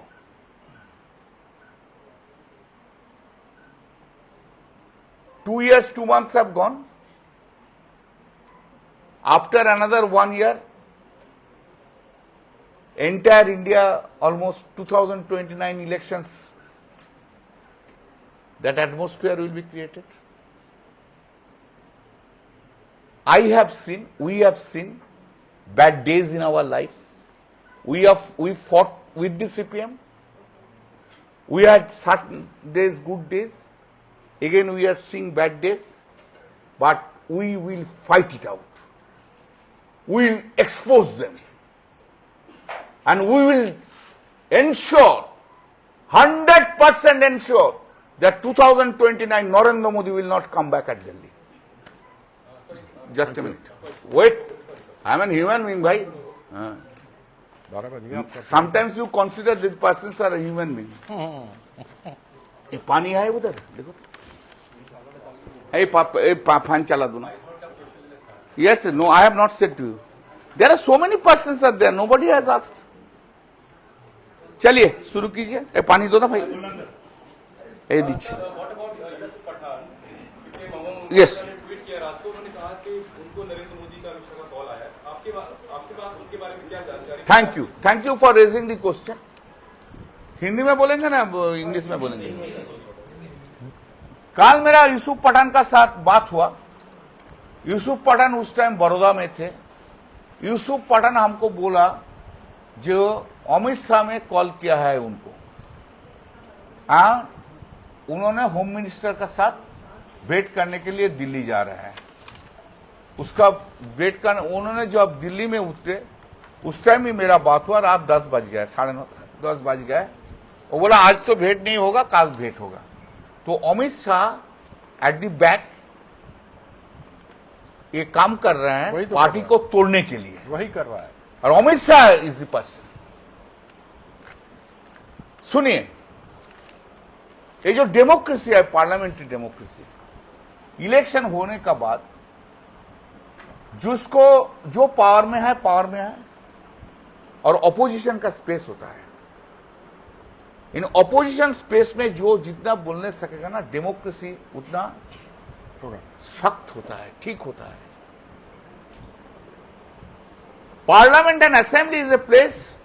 Speaker 1: Two years, 2 months have gone. After another 1 year, entire India, almost 2029 elections, that atmosphere will be created. We have seen bad days in our life. We fought with the CPM. We had certain days, good days. Again, we are seeing bad days. But we will fight it out. We will expose them. And we will ensure, 100% ensure, that 2029 Narendra Modi will not come back at Delhi. Just a minute. Wait. I am a human being, bhai. Sometimes you consider these persons are a human being. ये पानी है उधर देखो fan chala do na. Yes, no, I have not said to you. There are so many persons are there. Nobody has asked. चलिए शुरू कीजिए. ये पानी दो ना भाई. ये दीजिए. Yes. Thank you. Thank you for raising the question. Hindi में बोलेंगे ना इंग्लिश में बोलेंगे. कल मेरा यूसुफ पठान का साथ बात हुआ. यूसुफ पठान उस टाइम बड़ौदा में थे. यूसुफ पठान हमको बोला जो अमित शाह में कॉल किया है उनको. उन्होंने होम मिनिस्टर का साथ भेंट करने के लिए दिल्ली जा रहे हैं. उसका भेंट करने उन्होंने जब दिल्ली में उतरे उस टाइम ही मेरा बात हुआ. रात 10 बज गए, 9:30 10 बज गए. वो बोला आज तो भेंट नहीं होगा, कल भेंट होगा. तो Amit Shah at the back ये काम कर रहे हैं तो पार्टी को तोड़ने के लिए.
Speaker 2: वही कर रहा है.
Speaker 1: और Amit Shah is the person. सुनिए, ये जो डेमोक्रेसी है, पार्लियामेंट्री डेमोक्रेसी, इलेक्शन होने का बाद जिसको जो पावर में है और ऑपोजिशन का स्पेस होता है. इन ऑपोजिशन स्पेस में जो जितना बोलने सकेगा ना, डेमोक्रेसी उतना सख्त होता है, ठीक होता है. Parliament and assembly is a place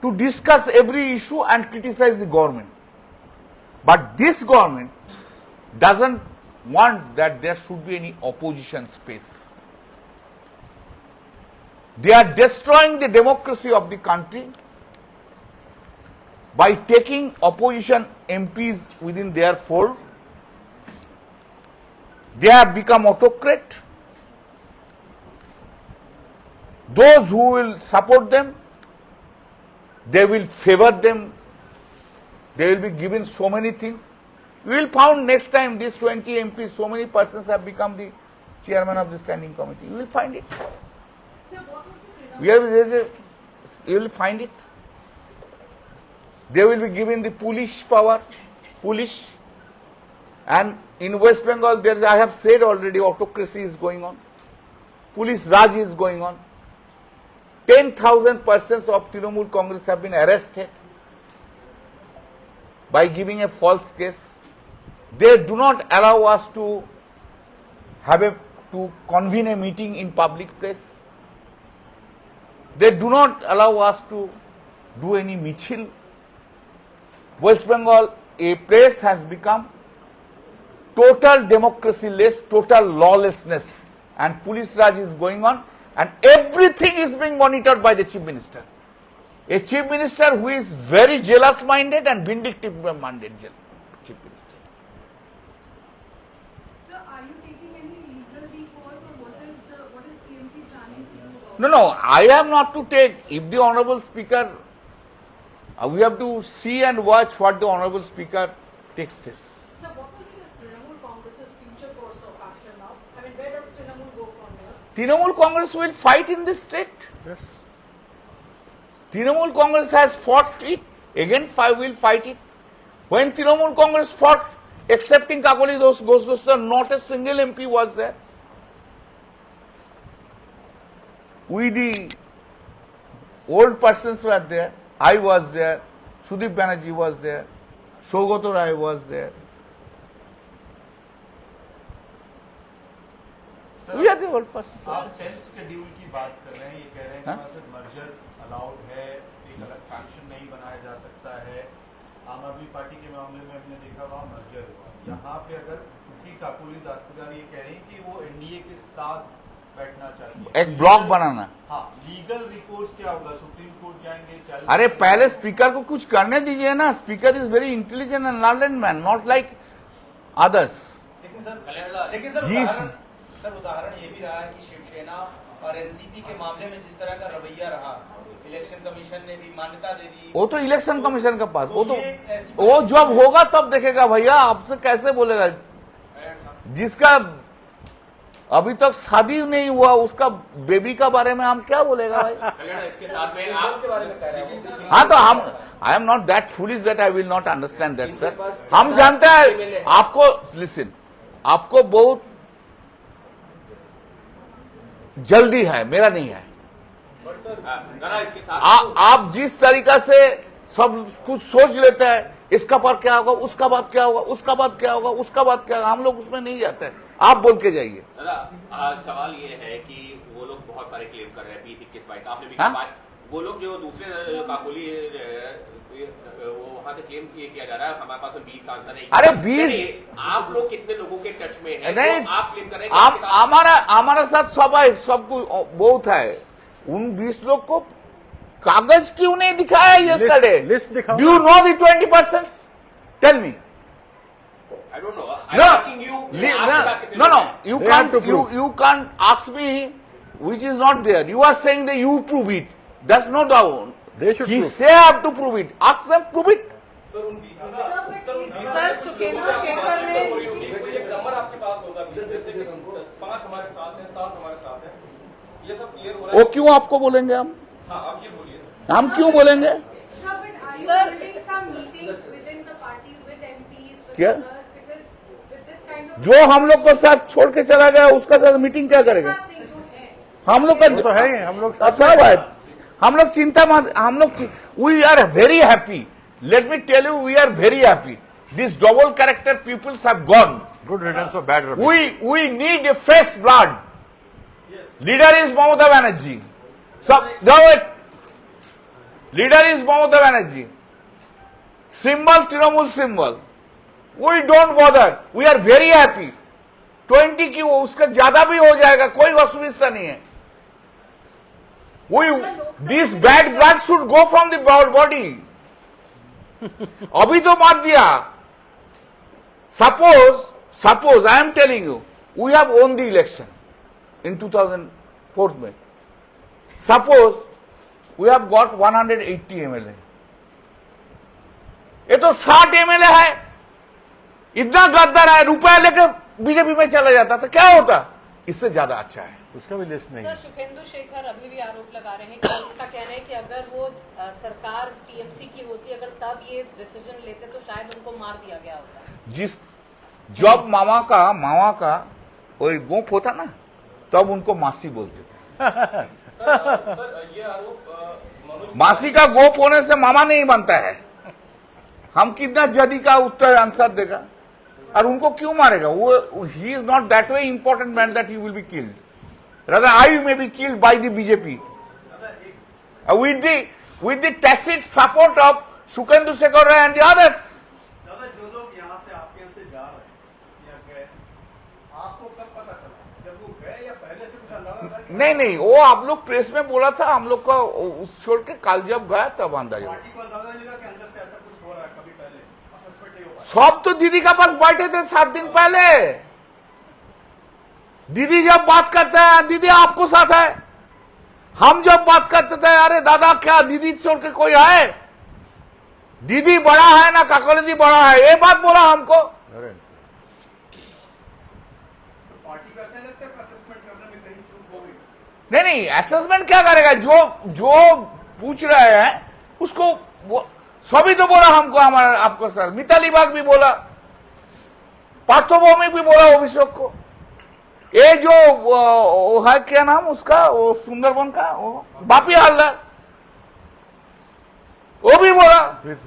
Speaker 1: to discuss every issue and criticise the government. But this government doesn't want that there should be any opposition space. They are destroying the democracy of the country by taking opposition MPs within their fold. They have become autocrat. those who will support them, they will favor them, they will be given so many things. We will find next time these 20 MPs, so many persons have become the chairman of the standing committee. You will find it.
Speaker 3: Sir, what would you
Speaker 1: You will find it. They will be given the police power, police. And in West Bengal, there is, I have said already, autocracy is going on. Police Raj is going on. 10,000 persons of Trinamool Congress have been arrested by giving a false case. They do not allow us to to convene a meeting in public place. They do not allow us to do any michil. West Bengal, a place has become total democracy-less, total lawlessness, and police raj is going on, and everything is being monitored by the chief minister. A chief minister who is very jealous-minded and vindictive-minded chief minister.
Speaker 3: Sir, are you taking any legal recourse or what is TMC planning to do about
Speaker 1: No, I am not to take. If the Honorable Speaker, we have to see and watch what the Honorable Speaker takes steps.
Speaker 4: Sir, what will be the Trinamool Congress's future course of action now? I mean, where does Trinamool go from here?
Speaker 1: Trinamool Congress will fight in this state.
Speaker 2: Yes.
Speaker 1: Trinamool Congress has fought it. Again, will fight it. When Trinamool Congress fought accepting Kakoli Ghosh, not a single MP was there. We, the old persons were there. I was there. Sudip Banerjee was there. Sogato Rai was there. We are the old persons.
Speaker 5: आप 10th schedule की बात कर रहे हैं, ये कह रहे हैं कि
Speaker 1: हाँ?
Speaker 5: वहाँ सिर्फ मर्जर अलाउड है, एक अलग फैक्शन नहीं बनाया जा सकता है। आम आदमी पार्टी के मामले में हमने देखा वहाँ मर्जर हुआ। यहाँ पे अगर कुकी काकोली दास्तागार ये कह रही है कि वो एनडीए के साथ बैठना चाहती है।
Speaker 1: एक ब्लॉक बनाना।
Speaker 5: हाँ, लीगल रिकोर्स क्या होगा? सुप्रीम कोर्ट जाएंगे? चैलेंज
Speaker 1: अरे
Speaker 5: करेंगे?
Speaker 1: पहले स्पीकर को कुछ करने दीजिए ना. Speaker is very intelligent and learned man, not like others.
Speaker 6: लेकिन सर उदाहरण ये भी रहा है कि शिवसेना और एनसीपी के मामले में जिस तरह का रवैया रहा, इलेक्शन कमीशन ने भी मान्यता दे दी।
Speaker 1: वो तो इलेक्शन कमीशन के पास, वो जब होगा तब देखेगा भैया. आपसे कैसे बोलेगा? जिसका अभी तक शादी नहीं हुआ उसका बेबी का बारे में हम क्या बोलेगा भाई?
Speaker 6: इसके साथ में आपके बारे में कह रहे हैं।
Speaker 1: हाँ तो हम, आई am not that foolish that I will not understand that sir. हम जानते हैं आपको, लिसन, आपको बहुत जल्दी है, मेरा नहीं है.
Speaker 6: इसके साथ
Speaker 1: आप जिस तरीका से सब कुछ सोच लेते हैं, इसका बाद क्या होगा, उसका बाद क्या होगा, उसका बाद क्या होगा, उसका बाद क्या होगा, हम लोग उसमें नहीं जाते हैं. आप बोल के जाइए.
Speaker 6: दादा, सवाल ये है कि वो लोग बहुत सारे क्लेम कर रहे हैं 20-21 आपने भी
Speaker 1: हाँ?
Speaker 6: वो लोग जो दूसरे काकोली वो वहाँ से क्लेम ये किया जा रहा है हमारे पास 20 सांसद है.
Speaker 1: अरे 20
Speaker 6: आप लोग कितने लोगों के टच में हैं?
Speaker 1: नहीं,
Speaker 6: तो आप क्लेम कर रहे हैं
Speaker 1: आप हमारा साथ सब है, सब कुछ बहुत है. उन 20 लोग को कागज क्यों नहीं दिखाया yesterday?
Speaker 2: लिस्ट दिखाओ.
Speaker 1: Do you know the 20%? Tell me.
Speaker 6: I don't know. I'm
Speaker 1: No,
Speaker 6: asking you.
Speaker 1: no. You
Speaker 2: They have
Speaker 1: can't.
Speaker 2: to prove.
Speaker 1: You can't ask me which is not there. You are saying that you prove it. That's not down.
Speaker 2: They should
Speaker 1: He
Speaker 2: prove.
Speaker 1: say I have to prove it. Ask them prove it.
Speaker 3: Sir, Sukendra Shekhar ने
Speaker 6: एक number आपके पास होगा 20 में से 5 हमारे साथ हैं, 7 हमारे साथ हैं. ये सब क्लियर हो रहा
Speaker 1: वो
Speaker 6: है.
Speaker 1: क्यों आपको बोलेंगे हम?
Speaker 6: हाँ, आप ये बोलिए.
Speaker 1: हम क्यों बोलेंगे?
Speaker 3: Sir, but are you
Speaker 4: Sir,
Speaker 3: holding some meetings within the party with MPs, with
Speaker 1: क्या?
Speaker 3: others? Because with this kind of
Speaker 1: जो हम लोग को साथ छोड़ के चला गया उसका साथ मीटिंग क्या करेगा?
Speaker 3: साथ नहीं जो है
Speaker 1: हम लोग
Speaker 2: वो तो
Speaker 1: का
Speaker 2: है ही, हम लोग
Speaker 1: सब है. हम लोग चिंता मत, हम लोग we are very happy. Let me tell you, we are very happy. This double character peoples have gone.
Speaker 2: Good riddance of bad rubbish.
Speaker 1: We need a fresh blood. Leader is Mamata Banerjee. So, leader is Mamata Banerjee. Symbol, Trinamool symbol. We don't bother. We are very happy. 20 की वो उसका ज्यादा भी हो जाएगा, कोई असुविधा नहीं है. This bad blood should go from the body. अभी तो मार दिया. Suppose I am telling you, we have won the election in 2004 में. Suppose we have got 180 MLA, ये तो 60 MLA है, इतना गद्दार है, रुपया लेकर बीजेपी में चला जाता तो क्या होता, इससे ज्यादा अच्छा है।
Speaker 2: उसका भी लिस्ट नहीं
Speaker 7: सर,
Speaker 2: है।
Speaker 7: शुभेंदु शेखर अभी भी आरोप लगा रहे हैं कि उनका कहना है कि अगर वो सरकार टीएमसी की होती, अगर तब ये डिसीजन लेते तो शायद उनको मार दिया गया होता।
Speaker 1: जिस जब मामा का वो गोप होता ना, तब उनको मासी बोलते थे।
Speaker 6: ये आरोप
Speaker 1: मासी का गोप होने से मामा नहीं बनता है। हम कितना जदी का उत्तर आंसर देगा, और उनको क्यों मारेगा? वो he is not that way important man that he will be killed, rather I may be killed by the BJP with the tacit support of Sukhendu Shekhar Rai and the others.
Speaker 5: दादा, जो लोग यहाँ से आपके यहाँ से जा रहे हैं या गए, आपको कब पता चला? जब वो गए या पहले से कुछ अंदाजा था कि
Speaker 1: नहीं, वो आप लोग प्रेस में बोला था, हम लोग का उस छोड़ के कल जब गया तब अंदाजा हुआ।
Speaker 5: पार्टी को अंदाजा नहीं लगा कि अंदर से ऐसा कुछ हो रहा है? कभी पहले सस्पेक्ट नहीं हो पाया?
Speaker 1: सब तो दीदी का पास बैठे थे 7 दिन पहले। दीदी जब बात करते हैं, दीदी आपको साथ है, हम जब बात करते थे, अरे दादा क्या दीदी छोड़ के कोई है? दीदी बड़ा है ना काकोली जी बड़ा है, ये बात बोला हमको।
Speaker 2: अरे
Speaker 5: पार्टी का ऐसा लगता है असेसमेंट करने में कहीं चूक हो गई?
Speaker 1: नहीं, असेसमेंट क्या करेगा? जो पूछ रहे हैं उसको सभी तो बोला हमको, हमारा आपको साथ मिताली बाग भी बोला, पार्थोभौमिक भी बोला अभिषेक को। ये जो वो है क्या नाम उसका, वो सुंदरबन का वो बापी हालदार, वो भी बोला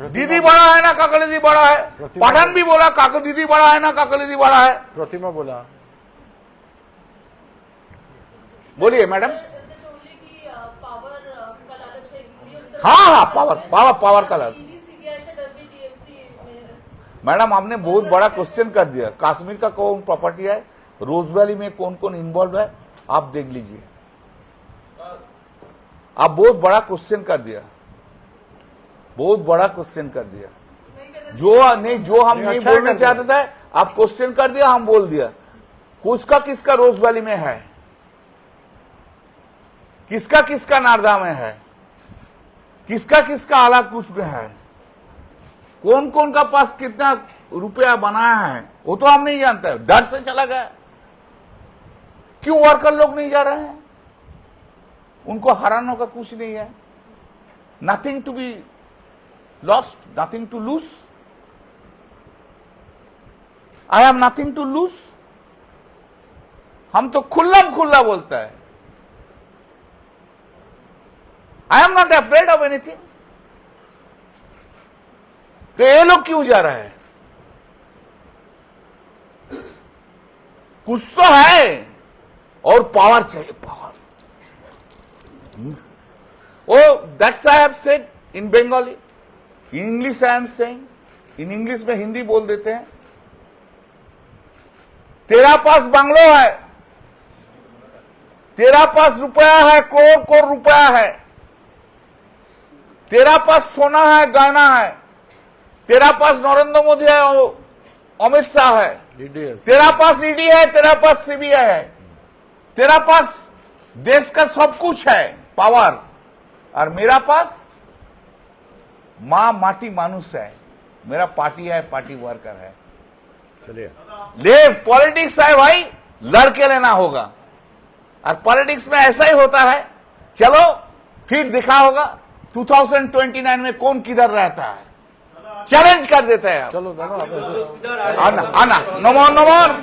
Speaker 1: दीदी बड़ा है ना काकली जी बड़ा है। पठान भी बोला काको दीदी बड़ा है ना काकली जी बड़ा है।
Speaker 2: प्रतिमा बोला।
Speaker 1: बोलिए मैडम।
Speaker 4: पावर का लालच है इसलिए उस
Speaker 1: हाँ, पावर का लालच।
Speaker 4: सीबीआई का डर भी टीएमसी में।
Speaker 1: मैडम आपने बहुत बड़ा क्वेश्चन कर दिया। कश्मीर का कौन प्रॉपर्टी है, रोज वैली में कौन कौन इन्वॉल्व है, आप देख लीजिए। आप बहुत बड़ा क्वेश्चन कर दिया, बहुत बड़ा क्वेश्चन कर दिया। जो हम नहीं
Speaker 2: अच्छा
Speaker 1: बोलना
Speaker 2: कर
Speaker 1: चाहते थे, आप क्वेश्चन कर दिया, हम बोल दिया। किसका रोज वैली में है, किसका नारदा में है, किसका आला कुछ में है, कौन कौन का पास कितना रुपया बनाया है, वो तो हम नहीं जानते। डर से चला गया। क्यों वर्कर लोग नहीं जा रहे हैं? उनको हराने का कुछ नहीं है। Nothing to be lost, nothing to lose. I have nothing to lose. हम तो खुल्ला बोलता है। I am not afraid of anything. तो ये लोग क्यों जा रहे हैं? कुछ तो है और पावर चाहिए, power. Oh, that's I have said in Bengali. In English I am saying. In English में हिंदी बोल देते हैं। तेरा पास बंगलो है, तेरा पास रुपया है, करोड़ रुपया है, तेरा पास सोना है, गहना है, तेरा पास नरेंद्र मोदी है, अमित शाह है, तेरा पास ईडी है, तेरा पास सीबीआई है, तेरा पास देश का सब कुछ है, पावर। और मेरा पास माँ माटी मानुष है, मेरा पार्टी है, पार्टी वर्कर है।
Speaker 2: चलिए,
Speaker 1: ले पॉलिटिक्स है भाई, लड़के लेना होगा। और पॉलिटिक्स में ऐसा ही होता है। चलो फिर दिखा होगा 2029 में कौन किधर रहता है, चैलेंज कर देते हैं।
Speaker 2: चलो दादा,
Speaker 1: आना नमो नमो।